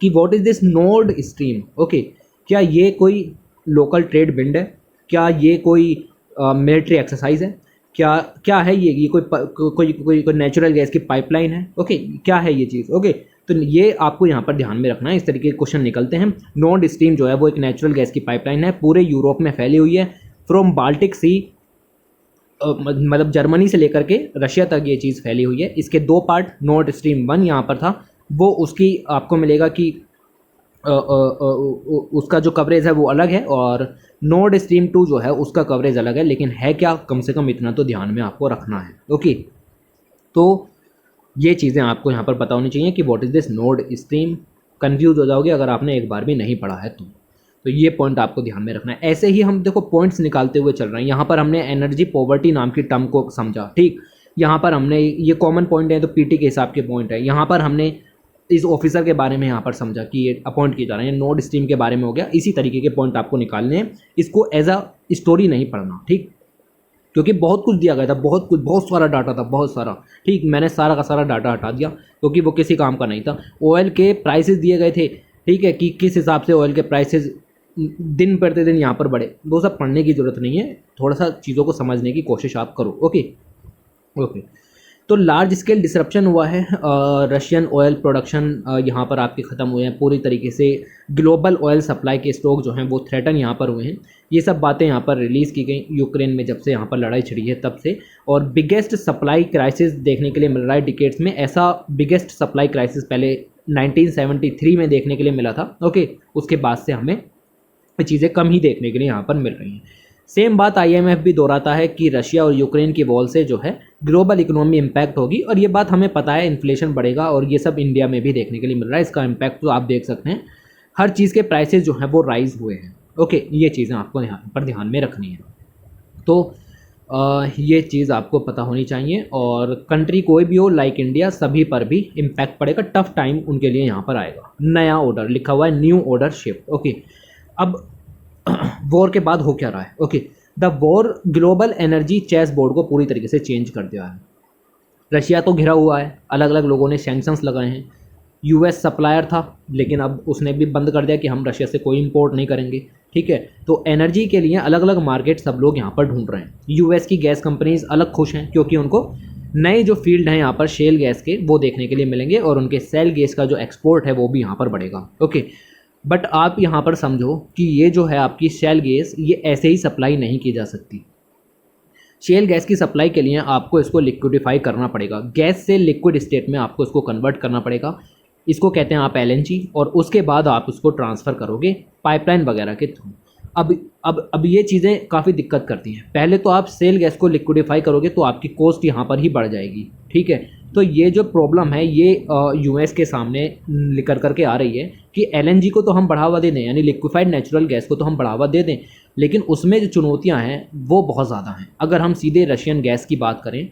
कि what is this node stream. Okay, क्या ये कोई लोकल ट्रेड विंड है, क्या ये कोई मिलिट्री एक्सरसाइज है, क्या है ये कोई नेचुरल गैस की पाइपलाइन है। ओके, क्या है ये चीज़। ओके, तो ये आपको यहाँ पर ध्यान में रखना है। इस तरीके के क्वेश्चन निकलते हैं। नोड स्ट्रीम जो है वो एक नेचुरल गैस की पाइपलाइन है, पूरे यूरोप में फैली हुई है। फ्रॉम बाल्टिक सी, मतलब जर्मनी से लेकर के रशिया तक ये चीज़ फैली हुई है। इसके दो पार्ट, नॉर्ड स्ट्रीम 1 यहाँ पर था, वो उसकी आपको मिलेगा कि उसका जो कवरेज है वो अलग है, और नॉर्ड स्ट्रीम 2 जो है उसका कवरेज अलग है, लेकिन है क्या, कम से कम इतना तो ध्यान में आपको रखना है। ओके, तो ये चीज़ें आपको यहाँ पर पता होनी चाहिए कि what is this Nord stream. Confuse हो जाओगे अगर आपने एक बार भी नहीं पढ़ा है तो ये पॉइंट आपको ध्यान में रखना है। ऐसे ही हम देखो पॉइंट्स निकालते हुए चल रहे हैं। यहाँ पर हमने एनर्जी पॉवर्टी नाम की टर्म को समझा, ठीक। यहाँ पर हमने ये कॉमन पॉइंट है तो पीटी के हिसाब के पॉइंट है। यहाँ पर हमने इस ऑफिसर के बारे में यहाँ पर समझा कि ये अपॉइंट किए जा रहे हैं, नॉर्ड स्ट्रीम के बारे में हो गया। इसी तरीके के पॉइंट आपको निकालने हैं, इसको एज अ स्टोरी नहीं पढ़ना, ठीक, क्योंकि बहुत कुछ दिया गया था, बहुत कुछ, बहुत सारा डाटा था, बहुत सारा, ठीक। मैंने सारा का सारा डाटा हटा दिया क्योंकि वो किसी काम का नहीं था। ऑयल के प्राइसेस दिए गए थे, ठीक है, कि किस हिसाब से ऑयल के प्राइसेस दिन प्रतिदिन यहाँ पर बढ़े, वो सब पढ़ने की ज़रूरत नहीं है। थोड़ा सा चीज़ों को समझने की कोशिश आप करो। ओके ओके, तो लार्ज स्केल डिसरप्शन हुआ है, रशियन ऑयल प्रोडक्शन यहाँ पर आपके ख़त्म हुए हैं पूरी तरीके से। ग्लोबल ऑयल सप्लाई के स्टॉक जो हैं वो थ्रेटन यहाँ पर हुए हैं। ये सब बातें यहाँ पर रिलीज़ की गई यूक्रेन में, जब से यहाँ पर लड़ाई छिड़ी है तब से। और बिगेस्ट सप्लाई क्राइसिस देखने के लिए मिल रहा है डिकेड्स में। ऐसा बिगेस्ट सप्लाई क्राइसिस पहले 1973 में देखने के लिए मिला था। ओके, उसके बाद से हमें चीज़ें कम ही देखने के लिए यहाँ पर मिल रही हैं। सेम बात आईएमएफ भी दोहराता है कि रशिया और यूक्रेन की वॉर से जो है ग्लोबल इकोनॉमी इम्पैक्ट होगी, और ये बात हमें पता है, इन्फ्लेशन बढ़ेगा, और ये सब इंडिया में भी देखने के लिए मिल रहा है। इसका इम्पैक्ट तो आप देख सकते हैं, हर चीज़ के प्राइसेस जो हैं वो राइज हुए हैं। ओके, ये चीज़ें आपको यहाँ पर ध्यान में रखनी है। तो ये चीज़ आपको पता होनी चाहिए। और कंट्री कोई भी हो, लाइक इंडिया, सभी पर भी इम्पैक्ट पड़ेगा, टफ टाइम उनके लिए यहाँ पर आएगा। नया ऑर्डर लिखा हुआ है, न्यू ऑर्डर शिफ्ट। ओके, अब वॉर के बाद हो क्या रहा है। Okay, the war global energy chess board को पूरी तरीके से चेंज कर दिया है। रशिया तो घिरा हुआ है, अलग अलग लोगों ने सैंक्शंस लगाए हैं। यूएस सप्लायर था, लेकिन अब उसने भी बंद कर दिया कि हम रशिया से कोई इंपोर्ट नहीं करेंगे, ठीक है। तो एनर्जी के लिए अलग अलग मार्केट सब लोग यहाँ पर ढूंढ रहे हैं। यूएस की गैस कंपनीज अलग खुश हैं क्योंकि उनको नए जो फील्ड हैं यहाँ पर शेल गैस के, वो देखने के लिए मिलेंगे, और उनके सेल गैस का जो एक्सपोर्ट है वो भी यहाँ पर बढ़ेगा। ओके, बट आप यहाँ पर समझो कि ये जो है आपकी शेल गैस, ये ऐसे ही सप्लाई नहीं की जा सकती। शेल गैस की सप्लाई के लिए आपको इसको लिक्विडिफाई करना पड़ेगा, गैस से लिक्विड स्टेट में आपको इसको कन्वर्ट करना पड़ेगा। इसको कहते हैं आप एलएनजी, और उसके बाद आप उसको ट्रांसफ़र करोगे पाइपलाइन वगैरह के थ्रू। अब ये चीज़ें काफ़ी दिक्कत करती हैं। पहले तो आप सेल गैस को लिक्विडिफाई करोगे तो आपकी कॉस्ट यहाँ पर ही बढ़ जाएगी, ठीक है। तो ये जो प्रॉब्लम है ये यूएस के सामने निकल करके आ रही है कि एलएनजी को तो हम बढ़ावा दे दें, यानी लिक्विफाइड नेचुरल गैस को तो हम बढ़ावा दे दें, लेकिन उसमें जो चुनौतियाँ हैं वो बहुत ज़्यादा हैं। अगर हम सीधे रशियन गैस की बात करें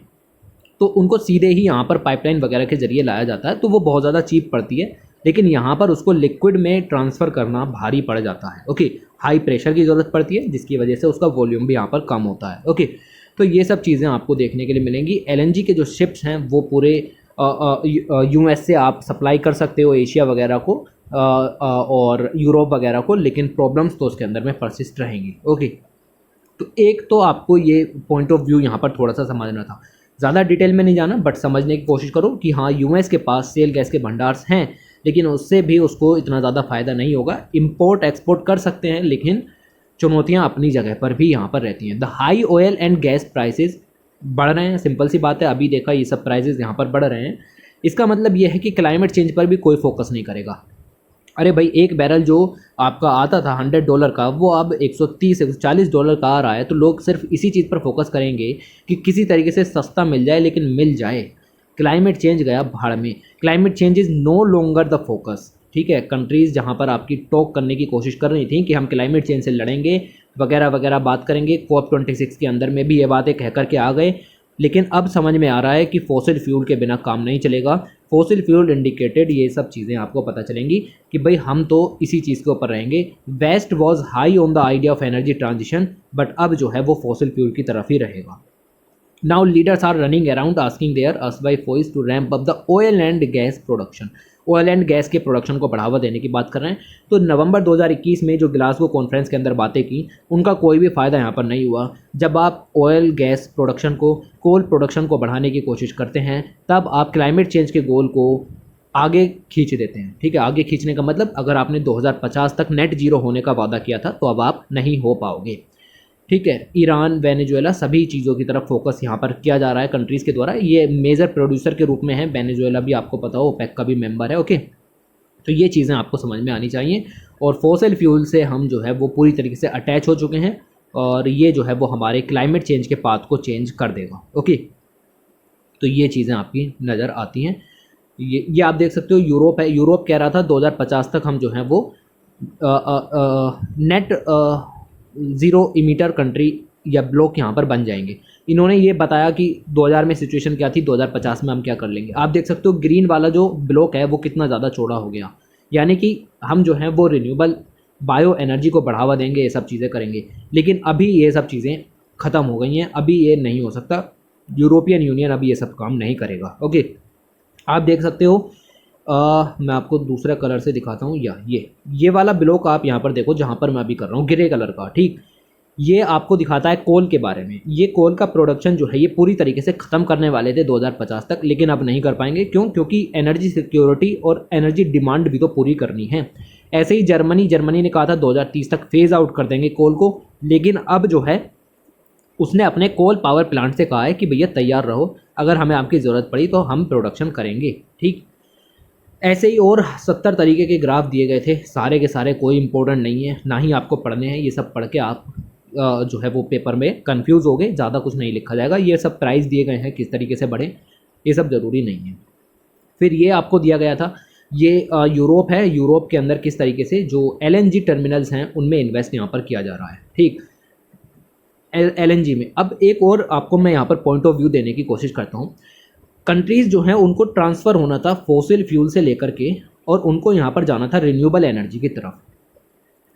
तो उनको सीधे ही यहाँ पर पाइपलाइन वगैरह के ज़रिए लाया जाता है, तो वो बहुत ज़्यादा चीप पड़ती है, लेकिन यहाँ पर उसको लिक्विड में ट्रांसफ़र करना भारी पड़ जाता है। ओके, हाई प्रेशर की ज़रूरत पड़ती है, जिसकी वजह से उसका वॉल्यूम भी यहाँ पर कम होता है। ओके, तो ये सब चीज़ें आपको देखने के लिए मिलेंगी। एलएनजी के जो शिप्स हैं वो पूरे यूएस से आप सप्लाई कर सकते हो एशिया वगैरह को और यूरोप वगैरह को, लेकिन प्रॉब्लम्स तो उसके अंदर में परसिस्ट रहेंगी। ओके, तो एक तो आपको ये पॉइंट ऑफ व्यू यहाँ पर थोड़ा सा समझना था। ज़्यादा डिटेल में नहीं जाना, बट समझने की कोशिश करो कि हाँ, यूएस के पास सेल गैस के भंडार हैं, लेकिन उससे भी उसको इतना ज़्यादा फ़ायदा नहीं होगा। इंपोर्ट एक्सपोर्ट कर सकते हैं, लेकिन चुनौतियाँ अपनी जगह पर भी यहाँ पर रहती हैं। The high oil and gas prices बढ़ रहे हैं, सिंपल सी बात है। अभी देखा ये सब प्राइसेस यहाँ पर बढ़ रहे हैं, इसका मतलब ये है कि क्लाइमेट चेंज पर भी कोई फोकस नहीं करेगा। अरे भाई, एक बैरल जो आपका आता था $100 का, वो अब $130-140 का आ रहा है, तो लोग सिर्फ इसी चीज़ पर फोकस करेंगे कि किसी तरीके से सस्ता मिल जाए, लेकिन मिल जाए। क्लाइमेट चेंज गया भाड़ में। Climate change is no longer the focus, ठीक है। कंट्रीज़ जहाँ पर आपकी टॉक करने की कोशिश कर रही थी कि हम क्लाइमेट चेंज से लड़ेंगे वगैरह वगैरह बात करेंगे, COP26 के अंदर में भी ये बातें कह कर के आ गए, लेकिन अब समझ में आ रहा है कि फॉसिल फ्यूल के बिना काम नहीं चलेगा। फॉसिल फ्यूल इंडिकेटेड, ये सब चीज़ें आपको पता चलेंगी कि भाई हम तो इसी चीज़ के ऊपर रहेंगे। West was high on the idea of energy transition, but अब जो है वो फॉसिल फ्यूल की तरफ ही रहेगा। Now leaders are running around asking their असबाई फॉइस to ramp up the oil and gas production. Oil and gas के प्रोडक्शन को बढ़ावा देने की बात कर रहे हैं। तो नवंबर 2021 में जो ग्लासगो कॉन्फ्रेंस के अंदर बातें की, उनका कोई भी फ़ायदा यहाँ पर नहीं हुआ। जब आप ऑयल गैस प्रोडक्शन को, कोल प्रोडक्शन को बढ़ाने की कोशिश करते हैं, तब आप क्लाइमेट चेंज के गोल को आगे खींच देते हैं, ठीक है। आगे खींचने का मतलब, अगर आपने 2050 तक नेट जीरो होने का वादा किया था, तो अब आप नहीं हो पाओगे। ठीक है। ईरान, वेनेजुएला, सभी चीज़ों की तरफ फोकस यहाँ पर किया जा रहा है कंट्रीज़ के द्वारा। ये मेजर प्रोड्यूसर के रूप में है, वेनेजुएला भी आपको पता हो ओपेक का भी मेंबर है। ओके, तो ये चीज़ें आपको समझ में आनी चाहिए। और फॉसिल फ्यूल से हम जो है वो पूरी तरीके से अटैच हो चुके हैं और ये जो है वो हमारे क्लाइमेट चेंज के पाथ को चेंज कर देगा। ओके, तो ये चीज़ें आपकी नज़र आती हैं। ये आप देख सकते हो, यूरोप है, यूरोप कह रहा था 2050 तक हम जो है वो नेट ज़ीरो इमीटर कंट्री या ब्लॉक यहाँ पर बन जाएंगे। इन्होंने ये बताया कि 2000 में सिचुएशन क्या थी, 2050 में हम क्या कर लेंगे। आप देख सकते हो ग्रीन वाला जो ब्लॉक है वो कितना ज़्यादा चौड़ा हो गया, यानी कि हम जो है वो रिन्यूएबल बायो एनर्जी को बढ़ावा देंगे, ये सब चीज़ें करेंगे। लेकिन अभी ये सब चीज़ें ख़त्म हो गई हैं, अभी ये नहीं हो सकता। यूरोपियन यूनियन अभी ये सब काम नहीं करेगा। ओके, आप देख सकते हो, मैं आपको दूसरा कलर से दिखाता हूँ, या ये वाला ब्लॉक आप यहाँ पर देखो जहाँ पर मैं अभी कर रहा हूँ ग्रे कलर का। ठीक, ये आपको दिखाता है कोल के बारे में। ये कोल का प्रोडक्शन जो है ये पूरी तरीके से ख़त्म करने वाले थे 2050 तक, लेकिन अब नहीं कर पाएंगे। क्यों? क्योंकि एनर्जी सिक्योरिटी और एनर्जी डिमांड भी तो पूरी करनी है। ऐसे ही जर्मनी ने कहा था 2030 तक फेज़ आउट कर देंगे कोल को, लेकिन अब जो है उसने अपने कोल पावर प्लांट से कहा है कि भैया तैयार रहो, अगर हमें आपकी ज़रूरत पड़ी तो हम प्रोडक्शन करेंगे। ठीक, ऐसे ही और 70 तरीके के ग्राफ दिए गए थे, सारे के सारे कोई इंपॉर्टेंट नहीं है, ना ही आपको पढ़ने हैं। ये सब पढ़ के आप जो है वो पेपर में कंफ्यूज हो गए, ज़्यादा कुछ नहीं लिखा जाएगा। ये सब प्राइस दिए गए हैं किस तरीके से बढ़े, ये सब ज़रूरी नहीं है। फिर ये आपको दिया गया था, ये यूरोप है, यूरोप के अंदर किस तरीके से जो LNG टर्मिनल्स हैं उनमें इन्वेस्ट यहाँ पर किया जा रहा है। ठीक, LNG में। अब एक और आपको मैं यहाँ पर पॉइंट ऑफ व्यू देने की कोशिश करता हूँ। कंट्रीज़ जो हैं उनको ट्रांसफ़र होना था फॉसिल फ्यूल से लेकर के, और उनको यहाँ पर जाना था रिन्यूएबल एनर्जी की तरफ।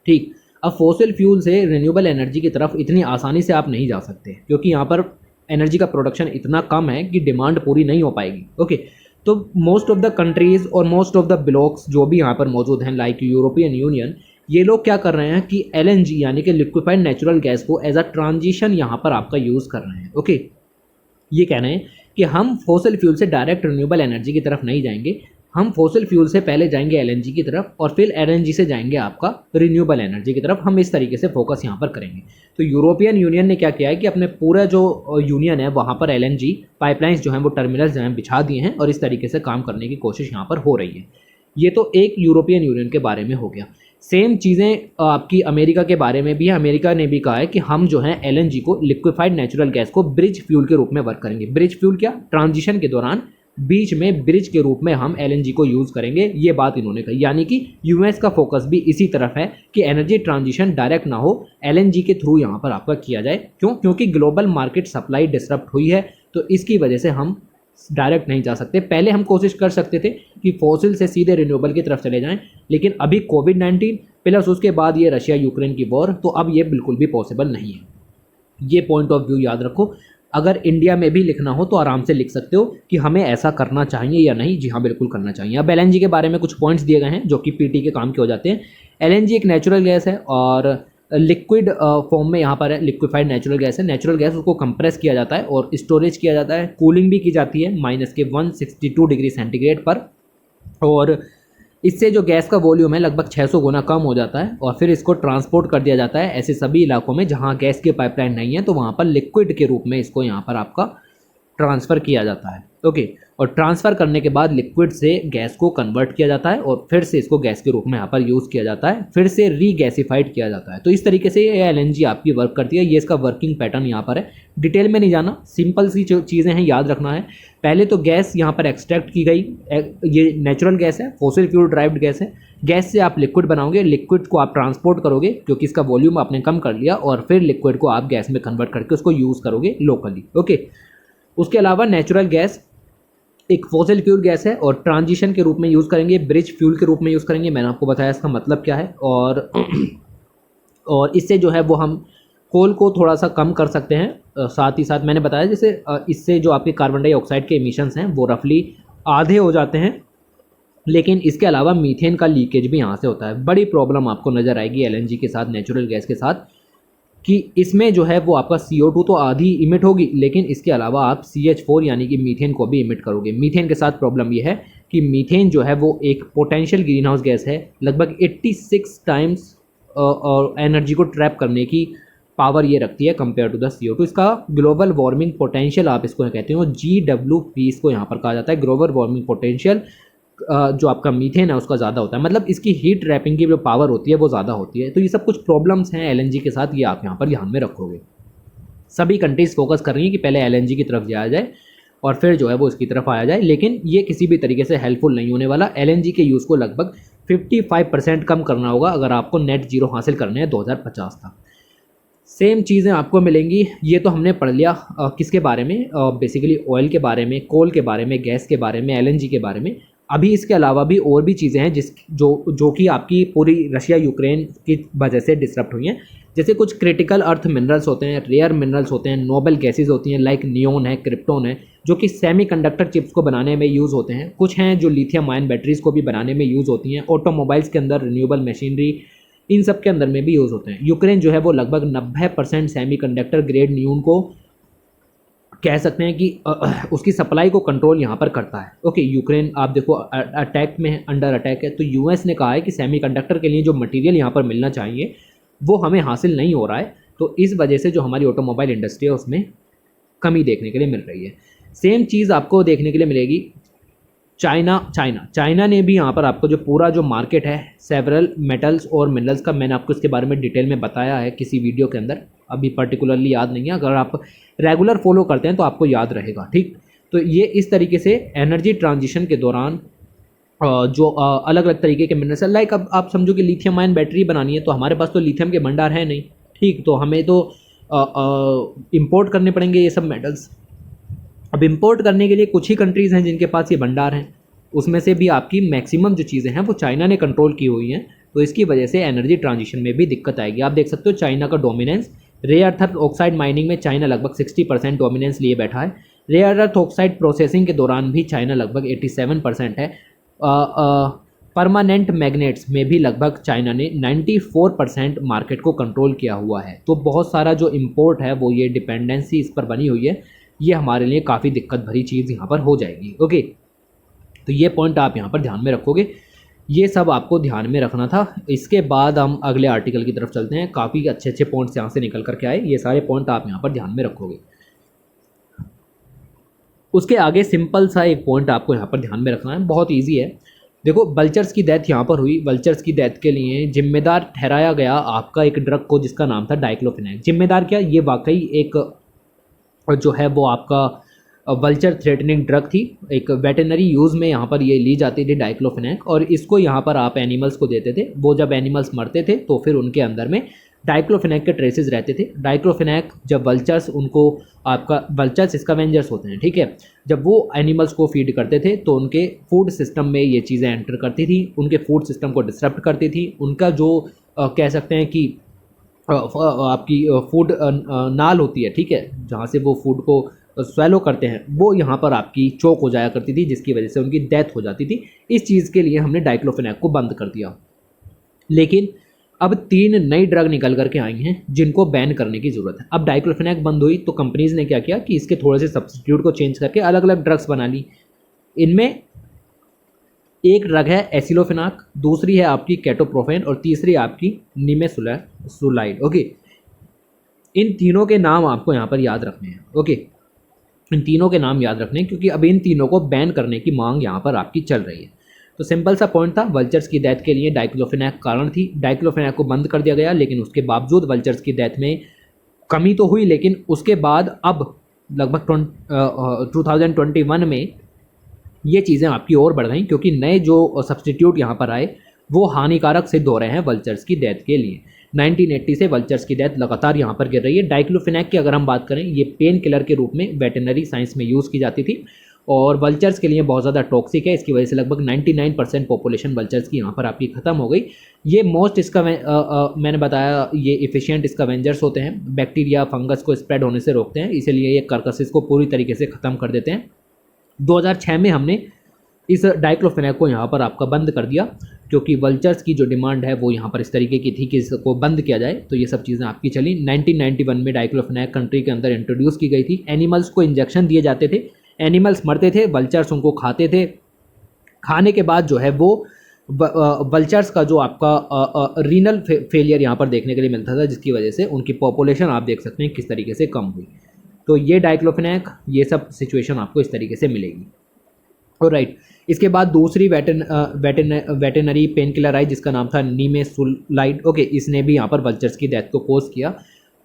ठीक, अब फॉसिल फ्यूल से रिन्यूएबल एनर्जी की तरफ इतनी आसानी से आप नहीं जा सकते, क्योंकि यहाँ पर एनर्जी का प्रोडक्शन इतना कम है कि डिमांड पूरी नहीं हो पाएगी। ओके, तो मोस्ट ऑफ द कंट्रीज़ और मोस्ट ऑफ द ब्लॉक्स जो भी यहाँ पर मौजूद हैं लाइक यूरोपियन यूनियन, ये लोग क्या कर रहे हैं कि LNG यानी कि लिक्विफाइड नेचुरल गैस को एज अ ट्रांजिशन यहाँ पर आपका यूज़ कर रहे हैं। ओके, ये कह रहे हैं कि हम फॉसिल फ्यूल से डायरेक्ट रिन्यूएबल एनर्जी की तरफ नहीं जाएंगे, हम फॉसिल फ्यूल से पहले जाएंगे LNG की तरफ और फिर LNG से जाएंगे आपका रिन्यूएबल एनर्जी की तरफ। हम इस तरीके से फोकस यहाँ पर करेंगे। तो यूरोपियन यूनियन ने क्या किया है कि अपने पूरा जो यूनियन है वहाँ पर LNG पाइपलाइंस जो हैं वो टर्मिनल्स जो हैं बिछा दिए हैं और इस तरीके से काम करने की कोशिश यहाँ पर हो रही है। ये तो एक यूरोपियन यूनियन के बारे में हो गया। सेम चीज़ें आपकी अमेरिका के बारे में भी है। अमेरिका ने भी कहा है कि हम जो है LNG को, लिक्विफाइड नेचुरल गैस को ब्रिज फ्यूल के रूप में वर्क करेंगे। ब्रिज फ्यूल क्या? ट्रांजिशन के दौरान बीच में ब्रिज के रूप में हम LNG को यूज़ करेंगे, ये बात इन्होंने कही। यानी कि यूएस का फोकस भी इसी तरफ है कि एनर्जी ट्रांजिशन डायरेक्ट ना हो, LNG के थ्रू यहाँ पर आपका किया जाए। क्यों? क्योंकि ग्लोबल मार्केट सप्लाई डिसरप्ट हुई है, तो इसकी वजह से हम डायरेक्ट नहीं जा सकते। पहले हम कोशिश कर सकते थे कि फॉसिल से सीधे रिन्यूएबल की तरफ चले जाएं, लेकिन अभी कोविड-19 प्लस उसके बाद ये रशिया यूक्रेन की वॉर, तो अब ये बिल्कुल भी पॉसिबल नहीं है। ये पॉइंट ऑफ व्यू याद रखो। अगर इंडिया में भी लिखना हो तो आराम से लिख सकते हो कि हमें ऐसा करना चाहिए या नहीं। जी हाँ, बिल्कुल करना चाहिए। अब LNG के बारे में कुछ पॉइंट्स दिए गए हैं जो कि PT के काम के हो जाते हैं। LNG एक नेचुरल गैस है और लिक्विड फॉर्म में यहाँ पर है, लिक्विफाइड नेचुरल गैस है। नेचुरल गैस उसको कंप्रेस किया जाता है और स्टोरेज किया जाता है, कूलिंग भी की जाती है -162 डिग्री सेंटीग्रेड पर, और इससे जो गैस का वॉल्यूम है लगभग 600 गुना कम हो जाता है और फिर इसको ट्रांसपोर्ट कर दिया जाता है ऐसे सभी इलाकों में जहाँ गैस की पाइपलाइन नहीं है, तो वहाँ पर लिक्विड के रूप में इसको यहाँ पर आपका ट्रांसफ़र किया जाता है। ओके, और ट्रांसफ़र करने के बाद लिक्विड से गैस को कन्वर्ट किया जाता है और फिर से इसको गैस के रूप में यहाँ पर यूज़ किया जाता है, फिर से रीगैसिफाइड किया जाता है। तो इस तरीके से ये LNG आपकी वर्क करती है। ये इसका वर्किंग पैटर्न यहाँ पर है। डिटेल में नहीं जाना, सिंपल सी चीज़ें हैं, याद रखना है। पहले तो गैस यहाँ पर एक्सट्रैक्ट की गई, ये नेचुरल गैस है, फॉसिल फ्यूल ड्राइव्ड गैस है। गैस से आप लिक्विड बनाओगे, लिक्विड को आप ट्रांसपोर्ट करोगे क्योंकि इसका वॉल्यूम आपने कम कर लिया, और फिर लिक्विड को आप गैस में कन्वर्ट करके उसको यूज़ करोगे लोकली। ओके, उसके अलावा नेचुरल गैस एक फॉसिल फ्यूल गैस है और ट्रांजिशन के रूप में यूज़ करेंगे, ब्रिज फ्यूल के रूप में यूज़ करेंगे। मैंने आपको बताया इसका मतलब क्या है, और इससे जो है वो हम कोल को थोड़ा सा कम कर सकते हैं। साथ ही साथ मैंने बताया जैसे इससे जो आपके कार्बन डाइऑक्साइड के एमिशंस हैं वो रफली आधे हो जाते हैं, लेकिन इसके अलावा मीथेन का लीकेज भी यहाँ से होता है। बड़ी प्रॉब्लम आपको नज़र आएगी LNG के साथ, नेचुरल गैस के साथ, कि इसमें जो है वो आपका CO2 तो आधी इमिट होगी, लेकिन इसके अलावा आप CH4 यानी कि मीथेन को भी इमिट करोगे। मीथेन के साथ प्रॉब्लम ये है कि मीथेन जो है वो एक पोटेंशियल ग्रीन हाउस गैस है, लगभग 86 टाइम्स और एनर्जी को ट्रैप करने की पावर ये रखती है कंपेयर टू द CO2। इसका ग्लोबल वार्मिंग पोटेंशियल आप इसको कहते हो GWP, इसको यहाँ पर कहा जाता है ग्लोबल वार्मिंग पोटेंशियल। जो आपका मीथेन है उसका ज़्यादा होता है, मतलब इसकी हीट ट्रैपिंग की जो पावर होती है वो ज़्यादा होती है। तो ये सब कुछ प्रॉब्लम्स हैं LNG के साथ, ये आप यहाँ पर ध्यान में रखोगे। सभी कंट्रीज़ फोकस कर रही हैं कि पहले LNG की तरफ जाया जाए और फिर जो है वो इसकी तरफ आया जाए, लेकिन ये किसी भी तरीके से हेल्पफुल नहीं होने वाला। LNG के यूज़ को लगभग 55% कम करना होगा अगर आपको नेट जीरो हासिल करने हैं 2050 तक। सेम चीज़ें आपको मिलेंगी। ये तो हमने पढ़ लिया किसके बारे में, बेसिकली ऑयल के बारे में, कोल के बारे में, गैस के बारे में, LNG के बारे में। अभी इसके अलावा भी और भी चीज़ें हैं जो कि आपकी पूरी रशिया यूक्रेन की वजह से डिसरप्ट हुई हैं। जैसे कुछ क्रिटिकल अर्थ मिनरल्स होते हैं, रेयर मिनरल्स होते हैं, नोबल गैसेज होती हैं लाइक नियोन है, क्रिप्टॉन है, जो कि सेमीकंडक्टर चिप्स को बनाने में यूज़ होते हैं। कुछ हैं जो लिथियम आयन बैटरीज को भी बनाने में यूज़ होती हैं, ऑटोमोबाइल्स के अंदर, रिन्यूएबल मशीनरी, इन सब के अंदर में भी यूज़ होते हैं। यूक्रेन जो है वो लगभग 90% सेमीकंडक्टर ग्रेड नियोन को कह सकते हैं कि उसकी सप्लाई को कंट्रोल यहाँ पर करता है। ओके, यूक्रेन आप देखो अटैक में है, अंडर अटैक है। तो US ने कहा है कि सेमीकंडक्टर के लिए जो मटेरियल यहाँ पर मिलना चाहिए वो हमें हासिल नहीं हो रहा है, तो इस वजह से जो हमारी ऑटोमोबाइल इंडस्ट्री है उसमें कमी देखने के लिए मिल रही है। सेम चीज़ आपको देखने के लिए मिलेगी चाइना ने भी यहाँ पर आपको जो पूरा जो मार्केट है सेवरल मेटल्स और मिनरल्स का, मैंने आपको इसके बारे में डिटेल में बताया है किसी वीडियो के अंदर, अभी पर्टिकुलरली याद नहीं है। अगर आप रेगुलर फॉलो करते हैं तो आपको याद रहेगा, ठीक। तो ये इस तरीके से एनर्जी ट्रांजिशन के दौरान जो अलग अलग तरीके के मिनरल्स, लाइक अब आप समझो कि लिथियम आयन बैटरी बनानी है तो हमारे पास तो लिथियम के भंडार है नहीं, ठीक। तो हमें तो इम्पोर्ट करने पड़ेंगे ये सब मेटल्स। अब इंपोर्ट करने के लिए कुछ ही कंट्रीज़ हैं जिनके पास ये भंडार हैं, उसमें से भी आपकी मैक्सिमम जो चीज़ें हैं वो चाइना ने कंट्रोल की हुई हैं। तो इसकी वजह से एनर्जी ट्रांजिशन में भी दिक्कत आएगी। आप देख सकते हो चाइना का dominance, rare earth oxide mining में चाइना लगभग 60% डोमिनेंस लिए बैठा है। रेयर अर्थ ऑक्साइड प्रोसेसिंग के दौरान भी चाइना लगभग 87% है। परमानेंट मैग्नेट्स में भी लगभग चाइना ने 94% मार्केट को कंट्रोल किया हुआ है। तो बहुत सारा जो इम्पोर्ट है वो ये डिपेंडेंसी इस पर बनी हुई है, ये हमारे लिए काफ़ी दिक्कत भरी चीज़ यहाँ पर हो जाएगी। ओके, तो ये पॉइंट आप यहाँ पर ध्यान में रखोगे, ये सब आपको ध्यान में रखना था। इसके बाद हम अगले आर्टिकल की तरफ चलते हैं। काफ़ी अच्छे अच्छे पॉइंट्स यहाँ से निकल करके आए, ये सारे पॉइंट आप यहाँ पर ध्यान में रखोगे। उसके आगे सिंपल सा एक पॉइंट आपको यहाँ पर ध्यान में रखना है, बहुत ईजी है। देखो, वल्चर्स की डेथ यहाँ पर हुई। वल्चर्स की डेथ के लिए जिम्मेदार ठहराया गया आपका एक ड्रग को जिसका नाम था डाइक्लोफिनेक। जिम्मेदार क्या, ये वाकई एक जो है वो आपका वल्चर थ्रेटनिंग ड्रग थी। एक वेटरनरी यूज़ में यहाँ पर ये ली जाती थी डाइक्लोफिनेक, और इसको यहाँ पर आप एनिमल्स को देते थे। वो जब एनिमल्स मरते थे तो फिर उनके अंदर में डाइक्लोफिनेक के ट्रेसेस रहते थे। डाइक्लोफिनेक जब वल्चर्स उनको आपका वल्चर्स स्कैवेंजर्स होते हैं, ठीक है, जब वो एनिमल्स को फीड करते थे तो उनके फूड सिस्टम में ये चीज़ें एंटर करती थी, उनके फूड सिस्टम को डिस्टर्ब करती थी। उनका जो कह सकते हैं कि आपकी फूड नाल होती है, ठीक है, जहाँ से वो फूड को स्वेलो करते हैं, वो यहाँ पर आपकी चोक हो जाया करती थी, जिसकी वजह से उनकी डेथ हो जाती थी। इस चीज़ के लिए हमने डाइक्लोफिनेक को बंद कर दिया। लेकिन अब 3 नई ड्रग निकल करके आई हैं जिनको बैन करने की ज़रूरत है। अब डाइक्लोफिनेक बंद हुई तो कंपनीज़ ने क्या किया कि इसके थोड़े से सब्स्टिट्यूट को चेंज करके अलग अलग ड्रग्स बना ली। इनमें एक ड्रग है एसिलोफिनाक, दूसरी है आपकी केटोप्रोफेन और तीसरी आपकी निमेसुलाइड। ओके, इन तीनों के नाम आपको यहाँ पर याद रखने हैं। ओके, इन तीनों के नाम याद रखने हैं क्योंकि अब इन तीनों को बैन करने की मांग यहाँ पर आपकी चल रही है। तो सिंपल सा पॉइंट था, वल्चर्स की डेथ के लिए डाइक्लोफिनेक कारण थी। डाइक्लोफिनेक को बंद कर दिया गया, लेकिन उसके बावजूद वल्चर्स की डेथ में कमी तो हुई, लेकिन उसके बाद अब लगभग 2021 में ये चीज़ें आपकी और बढ़ गई क्योंकि नए जो सब्स्टिट्यूट यहाँ पर आए वो हानिकारक सिद्ध हो रहे हैं वल्चर्स की डेथ के लिए। 1980 से वल्चर्स की डेथ लगातार यहाँ पर गिर रही है। डाइक्लोफिनेक की अगर हम बात करें, ये पेन किलर के रूप में वेटरनरी साइंस में यूज़ की जाती थी और वल्चर्स के लिए बहुत ज़्यादा टॉक्सिक है। इसकी वजह से लगभग 99% पॉपुलेशन वल्चर्स की यहाँ पर आपकी ख़त्म हो गई। ये मोस्ट इसका मैंने बताया ये इफिशिएंट स्कैवेंजर्स होते हैं, बैक्टीरिया फंगस को स्प्रेड होने से रोकते हैं, इसीलिए ये कार्कसेस को पूरी तरीके से ख़त्म कर देते हैं। 2006 में हमने इस डाइक्लोफिनेक को यहाँ पर आपका बंद कर दिया क्योंकि वल्चर्स की जो डिमांड है वो यहाँ पर इस तरीके की थी कि इसको बंद किया जाए। तो ये सब चीज़ें आपकी चली। 1991 में डाइक्लोफिनेक कंट्री के अंदर इंट्रोड्यूस की गई थी। एनिमल्स को इंजेक्शन दिए जाते थे, एनिमल्स मरते थे, वल्चर्स उनको खाते थे। खाने के बाद जो है वो वल्चर्स का जो आपका रीनल फेलियर यहाँ पर देखने के लिए मिलता था, जिसकी वजह से उनकी पॉपुलेशन आप देख सकते हैं किस तरीके से कम हुई। तो ये डाइक्लोफेनाक, ये सब सिचुएशन आपको इस तरीके से मिलेगी। और राइट, इसके बाद दूसरी वेटेनरी पेन किलर आई जिसका नाम था निमेसुलाइड। ओके, इसने भी यहाँ पर वल्चर्स की डेथ को कोज किया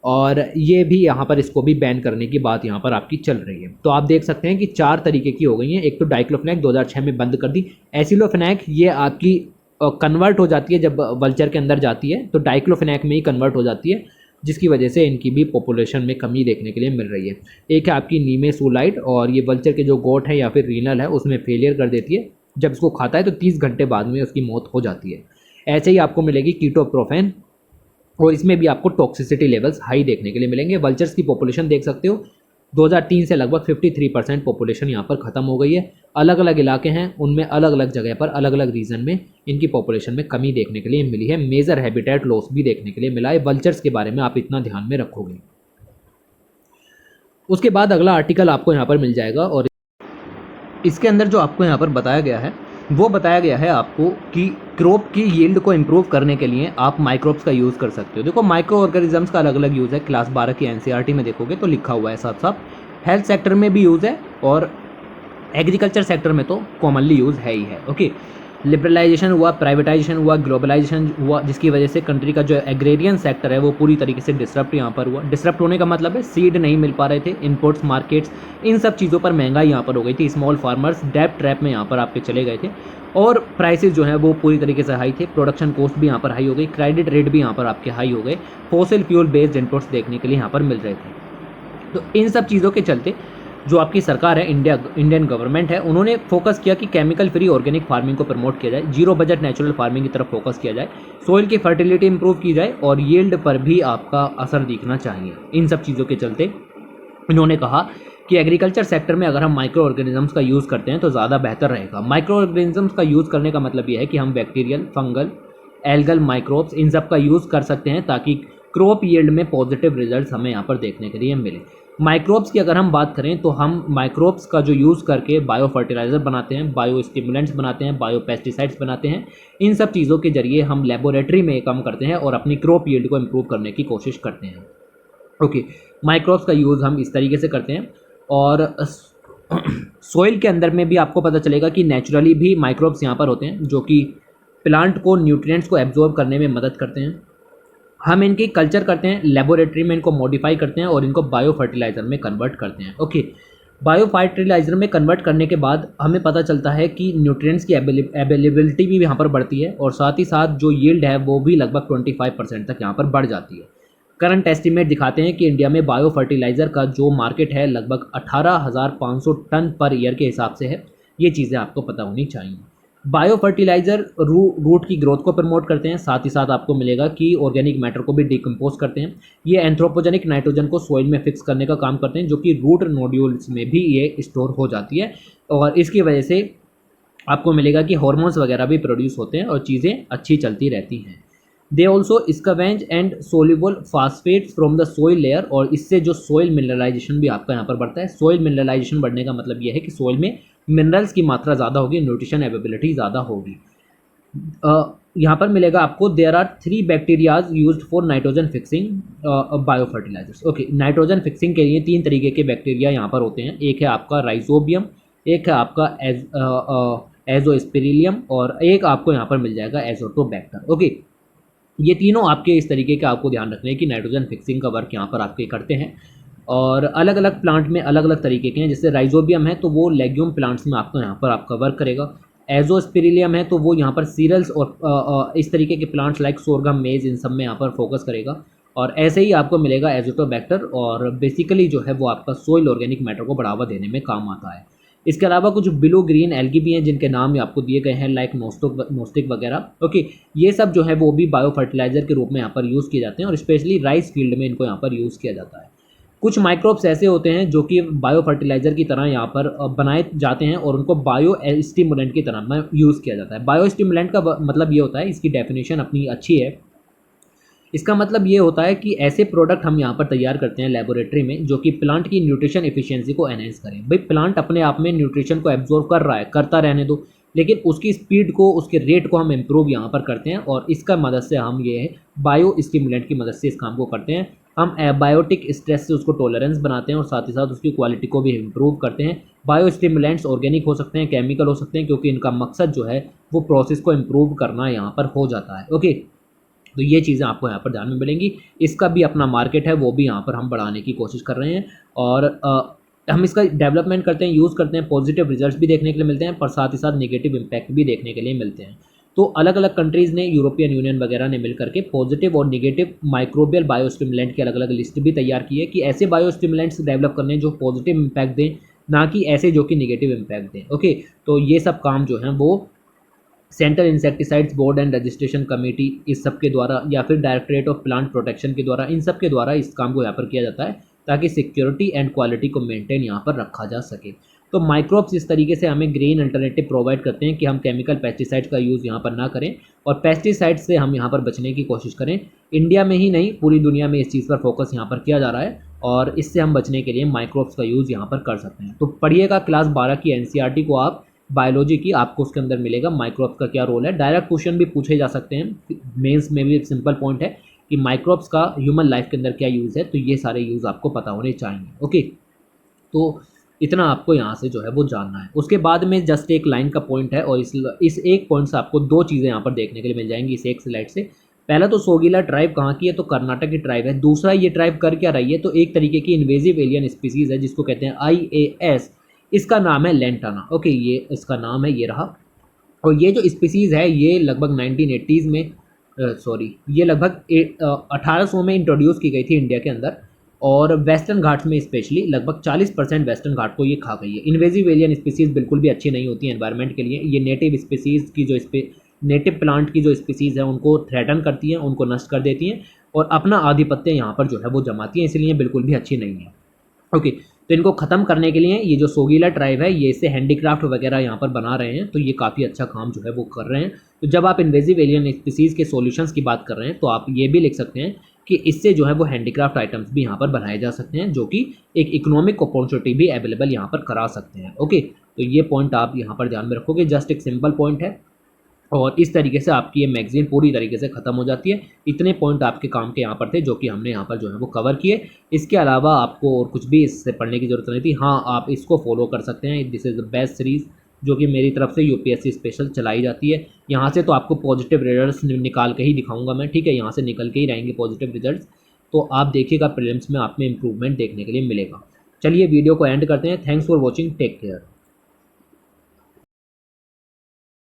और ये भी यहाँ पर इसको भी बैन करने की बात यहाँ पर आपकी चल रही है। तो आप देख सकते हैं कि 4 तरीके की हो गई हैं। एक तो डाइक्लोफेनाक 2006 में बंद कर दी। एसिलोफेनाक ये आपकी कन्वर्ट हो जाती है, जब वल्चर के अंदर जाती है तो डाइक्लोफेनाक में ही कन्वर्ट हो जाती है, जिसकी वजह से इनकी भी पॉपुलेशन में कमी देखने के लिए मिल रही है। एक है आपकी निमेसुलाइड, और ये वल्चर के जो गोट है या फिर रीनल है उसमें फेलियर कर देती है। जब इसको खाता है तो 30 घंटे बाद में उसकी मौत हो जाती है। ऐसे ही आपको मिलेगी कीटोप्रोफेन, और इसमें भी आपको टॉक्सिसिटी लेवल्स हाई देखने के लिए मिलेंगे। वल्चर्स की पॉपुलेशन देख सकते हो 2003 से लगभग 53% पॉपुलेशन यहाँ पर ख़त्म हो गई है। अलग अलग इलाके हैं, उनमें अलग अलग जगह पर अलग अलग रीजन में इनकी पॉपुलेशन में कमी देखने के लिए मिली है। मेजर हैबिटेट लॉस भी देखने के लिए मिला है। वल्चर्स के बारे में आप इतना ध्यान में रखोगे। उसके बाद अगला आर्टिकल आपको यहाँ पर मिल जाएगा, और इसके अंदर जो आपको यहाँ पर बताया गया है वो बताया गया है आपको कि क्रॉप की यील्ड को इम्प्रूव करने के लिए आप माइक्रोब्स का यूज़ कर सकते हो। देखो, माइक्रो ऑर्गेनिजम्स का अलग अलग यूज़ है। क्लास 12 की एनसीईआरटी में देखोगे तो लिखा हुआ है साथ साथ। हेल्थ सेक्टर में भी यूज़ है और एग्रीकल्चर सेक्टर में तो कॉमनली यूज़ है ही है। ओके, लिबरलाइजेशन हुआ, प्राइवेटाइजेशन हुआ, ग्लोबलाइजेशन हुआ, जिसकी वजह से कंट्री का जो एग्रेरियन सेक्टर है वो पूरी तरीके से डिसरप्ट यहाँ पर हुआ। डिसरप्ट होने का मतलब है सीड नहीं मिल पा रहे थे, इम्पोर्ट्स, मार्केट्स, इन सब चीज़ों पर महंगाई यहाँ पर हो गई थी। स्मॉल फार्मर्स डेब्ट ट्रैप में यहाँ पर आपके चले गए थे, और प्राइसेस जो है वो पूरी तरीके से हाई थे। प्रोडक्शन कॉस्ट भी यहाँ पर हाई हो गई, क्रेडिट रेट भी यहाँ पर आपके हाई हो गए। फॉसिल फ्यूल बेस्ड इनपुट्स देखने के लिए यहाँ पर मिल रहे थे। तो इन सब चीज़ों के चलते जो आपकी सरकार है, इंडियन गवर्नमेंट है, उन्होंने फोकस किया कि केमिकल फ्री ऑर्गेनिक फार्मिंग को प्रमोट किया जाए, जीरो बजट नेचुरल फार्मिंग की तरफ फोकस किया जाए, सोइल की फर्टिलिटी इंप्रूव की जाए, और यील्ड पर भी आपका असर दिखना चाहिए। इन सब चीज़ों के चलते इन्होंने कहा कि एग्रीकल्चर सेक्टर में अगर हम माइक्रो ऑर्गेनिजम्स का यूज़ करते हैं तो ज़्यादा बेहतर रहेगा। माइक्रो ऑर्गेनिजम्स का यूज़ करने का मतलब यह है कि हम बैक्टीरियल, फंगल, एल्गल माइक्रोब्स, इन सब का यूज़ कर सकते हैं ताकि क्रॉप यील्ड में पॉजिटिव रिजल्ट्स हमें यहाँ पर देखने के लिए मिले। माइक्रोब्स की अगर हम बात करें तो हम माइक्रोब्स का जो यूज़ करके बायो फर्टिलाइज़र बनाते हैं, बायो स्टिमुलेंट्स बनाते हैं, बायो पेस्टिसाइड्स बनाते हैं। इन सब चीज़ों के जरिए हम लेबोरेटरी में काम करते हैं और अपनी क्रॉप यील्ड को इम्प्रूव करने की कोशिश करते हैं। ओके, माइक्रोब्स का यूज़ हम इस तरीके से करते हैं। और सोइल के अंदर में भी आपको पता चलेगा कि नेचुरली भी माइक्रोब्स यहाँ पर होते हैं जो कि प्लांट को न्यूट्रिएंट्स को एब्जॉर्ब करने में मदद करते हैं। हम इनकी कल्चर करते हैं, लेबोरेटरी में इनको मॉडिफाई करते हैं और इनको बायो फर्टिलाइज़र में कन्वर्ट करते हैं। ओके, बायो फर्टिलाइज़र में कन्वर्ट करने के बाद हमें पता चलता है कि न्यूट्रिएंट्स की अवेलेबिलिटी भी यहाँ पर बढ़ती है, और साथ ही साथ जो यील्ड है वो भी लगभग 25% तक यहाँ पर बढ़ जाती है। करंट एस्टीमेट दिखाते हैं कि इंडिया में बायो फर्टिलाइज़र का जो मार्केट है लगभग 18,500 टन पर ईयर के हिसाब से है। ये चीज़ें आपको पता होनी चाहिए। बायो फर्टिलाइज़र रूट की ग्रोथ को प्रमोट करते हैं, साथ ही साथ आपको मिलेगा कि ऑर्गेनिक मैटर को भी डिकम्पोज करते हैं। ये एंथ्रोपोजेनिक नाइट्रोजन को सोइल में फिक्स करने का काम करते हैं, जो कि रूट नोड्यूल्स में भी ये स्टोर हो जाती है, और इसकी वजह से आपको मिलेगा कि हार्मोन्स वगैरह भी प्रोड्यूस होते हैं और चीज़ें अच्छी चलती रहती हैं। They also scavenge and soluble phosphates from the soil layer, और इससे जो सोइल मिनरलाइजेशन भी आपका यहाँ पर बढ़ता है। सोइल मिनरलाइजेशन बढ़ने का मतलब यह है कि सोइल में मिनरल्स की मात्रा ज़्यादा होगी, न्यूट्रिशन अवेलेबिलिटी ज़्यादा होगी। यहाँ पर मिलेगा आपको there are 3 bacterias used for nitrogen fixing bio fertilisers. Okay, nitrogen fixing के लिए 3 तरीके के बैक्टीरिया यहाँ पर होते हैं। एक है आपका राइजोबियम, एक है आपका एजोस्पिरिलियम, और एक आपको यहाँ पर मिल जाएगा एजोटोबैक्टर। ओके, ये तीनों आपके इस तरीके का आपको ध्यान रखना है कि नाइट्रोजन फिक्सिंग का वर्क यहाँ पर आपके करते हैं, और अलग अलग प्लांट में अलग अलग तरीके के हैं। जैसे राइजोबियम है तो वो लेग्यूम प्लांट्स में आपको यहाँ पर आपका वर्क करेगा। एजोस्पिरिलियम है तो वो यहाँ पर सीरियल्स और इस तरीके के प्लांट्स लाइक सोरगम, मेज, इन सब में यहाँ पर फोकस करेगा। और ऐसे ही आपको मिलेगा एजोटोबैक्टर, और बेसिकली जो है वो आपका सोइल ऑर्गेनिक मैटर को बढ़ावा देने में काम आता है। इसके अलावा कुछ ब्लू ग्रीन एल्गी भी हैं जिनके नाम आपको दिए गए हैं, लाइक नोस्टिक वगैरह। ओके, ये सब जो है वो भी बायो फर्टिलाइजर के रूप में यहाँ पर यूज़ किए जाते हैं, और स्पेशली राइस फील्ड में इनको यहाँ पर यूज़ किया जाता है। कुछ माइक्रोब्स ऐसे होते हैं जो कि बायो फर्टिलाइजर की तरह यहाँ पर बनाए जाते हैं, और उनको बायो स्टिमुलेंट की तरह में यूज़ किया जाता है। बायो स्टिमुलेंट का मतलब ये होता है, इसकी डेफिनेशन अपनी अच्छी है। इसका मतलब ये होता है कि ऐसे प्रोडक्ट हम यहाँ पर तैयार करते हैं लेबोरेटरी में जो कि प्लांट की न्यूट्रिशन एफिशिएंसी को एनहेंस करें। भाई, प्लांट अपने आप में न्यूट्रिशन को एब्जॉर्व कर रहा है, करता रहने दो, लेकिन उसकी स्पीड को, उसके रेट को हम इम्प्रूव यहाँ पर करते हैं और इसका मदद से हम ये बायो स्टिमुलेंट की मदद से इस काम को करते हैं। हम एबायोटिक स्ट्रेस से उसको टॉलरेंस बनाते हैं और साथ ही साथ उसकी क्वालिटी को भी इम्प्रूव करते हैं। बायो स्टिमुलेंट्स ऑर्गेनिक हो सकते हैं, केमिकल हो सकते हैं, क्योंकि इनका मकसद जो है वो प्रोसेस को इम्प्रूव करना यहाँ पर हो जाता है। ओके, तो ये चीज़ें आपको यहाँ पर ध्यान में मिलेंगी। इसका भी अपना मार्केट है, वो भी यहाँ पर हम बढ़ाने की कोशिश कर रहे हैं और हम इसका डेवलपमेंट करते हैं, यूज़ करते हैं, पॉजिटिव रिजल्ट्स भी देखने के लिए मिलते हैं, पर साथ ही साथ नेगेटिव इम्पैक्ट भी देखने के लिए मिलते हैं। तो अलग अलग कंट्रीज़ ने, यूरोपियन यूनियन वगैरह ने मिल करके पॉजिटिव और नेगेटिव माइक्रोबियल बायोस्टिमुलेंट की अलग अलग लिस्ट भी तैयार की है कि ऐसे बायोस्टिमुलेंट्स डेवलप करने जो पॉजिटिव इम्पैक्ट दें, ना कि ऐसे जो कि नेगेटिव इम्पैक्ट दें। ओके, तो ये सब काम जो है वो central insecticides board and registration committee इस सब के द्वारा या फिर डायरेक्टरेट ऑफ प्लांट प्रोटेक्शन के द्वारा, इन सब के द्वारा इस काम को यहाँ पर किया जाता है ताकि सिक्योरिटी एंड क्वालिटी को मेंटेन यहाँ पर रखा जा सके। तो माइक्रोब्स इस तरीके से हमें ग्रीन अल्टरनेटिव प्रोवाइड करते हैं कि हम केमिकल पेस्टिसाइड्स का यूज़ यहाँ पर ना करें और पेस्टिसाइड्स से हम यहाँ पर बचने की कोशिश करें। इंडिया में ही नहीं, पूरी दुनिया में इस चीज़ पर फोकस यहाँ पर किया जा रहा है और इससे हम बचने के लिए माइक्रोब्स का यूज़ यहाँ पर कर सकते हैं। तो पढ़िएगा क्लास 12 की एनसीईआरटी को आप, बायोलॉजी की, आपको उसके अंदर मिलेगा माइक्रोब्स का क्या रोल है। डायरेक्ट क्वेश्चन भी पूछे जा सकते हैं, मेंस में भी एक सिंपल पॉइंट है कि माइक्रोब्स का ह्यूमन लाइफ के अंदर क्या यूज़ है, तो ये सारे यूज़ आपको पता होने चाहिए। ओके, तो इतना आपको यहाँ से जो है वो जानना है। उसके बाद में जस्ट एक लाइन का पॉइंट है और इस एक पॉइंट से आपको दो चीज़ें यहाँ पर देखने के लिए मिल जाएंगी इस एक स्लाइड से। पहला तो सोगीला ट्राइब कहाँ की है, तो कर्नाटक की ट्राइब है। दूसरा, ये ट्राइब कर क्या रही है, तो एक तरीके की इन्वेजिव एलियन स्पीसीज़ है जिसको कहते हैं IAS। इसका नाम है लेंटाना। ओके, ये इसका नाम है, ये रहा। और ये जो स्पीसीज़ है ये लगभग 1980s में ये लगभग 1800 में इंट्रोड्यूस की गई थी इंडिया के अंदर और वेस्टर्न घाट्स में स्पेशली लगभग 40% वेस्टर्न घाट को ये खा गई है। इन्वेजिव एलियन स्पीसीज़ बिल्कुल भी अच्छी नहीं होती है एनवायरनमेंट के लिए। ये नेटिव स्पीसीज़ की जो नेटिव प्लांट की जो स्पीसीज़ है उनको थ्रेटन करती हैं, उनको नष्ट कर देती हैं और अपना आधिपत्य यहाँ पर जो है वो जमाती हैं, इसलिए बिल्कुल भी अच्छी नहीं है। ओके, तो इनको ख़त्म करने के लिए ये जो सोगीला ट्राइब है ये इससे हैंडीक्राफ्ट वगैरह यहाँ पर बना रहे हैं, तो ये काफ़ी अच्छा काम जो है वो कर रहे हैं। तो जब आप इन्वेजिव एलियन स्पीसीज़ के सॉल्यूशंस की बात कर रहे हैं तो आप ये भी लिख सकते हैं कि इससे जो है वो हैंडीक्राफ्ट आइटम्स भी यहाँ पर बनाए जा सकते हैं, जो कि एक इकोनॉमिक अपॉर्चुनिटी भी अवेलेबल यहाँ पर करा सकते हैं। ओके, तो ये पॉइंट आप यहाँ पर ध्यान में रखोगे, जस्ट एक सिंपल पॉइंट है और इस तरीके से आपकी ये मैगजीन पूरी तरीके से ख़त्म हो जाती है। इतने पॉइंट आपके काम के यहाँ पर थे जो कि हमने यहाँ पर जो है वो कवर किए। इसके अलावा आपको और कुछ भी इससे पढ़ने की ज़रूरत नहीं थी। हाँ, आप इसको फॉलो कर सकते हैं, this is the best series जो कि मेरी तरफ से यूपीएससी स्पेशल चलाई जाती है। यहाँ से तो आपको पॉजिटिव रिजल्ट्स निकाल के ही दिखाऊंगा मैं, ठीक है, यहाँ से निकल के ही रहेंगे पॉजिटिव रिजल्ट्स। तो आप देखिएगा प्रीलिम्स में आप में इम्प्रूवमेंट देखने के लिए मिलेगा। चलिए वीडियो को एंड करते हैं। Thanks for watching, take care.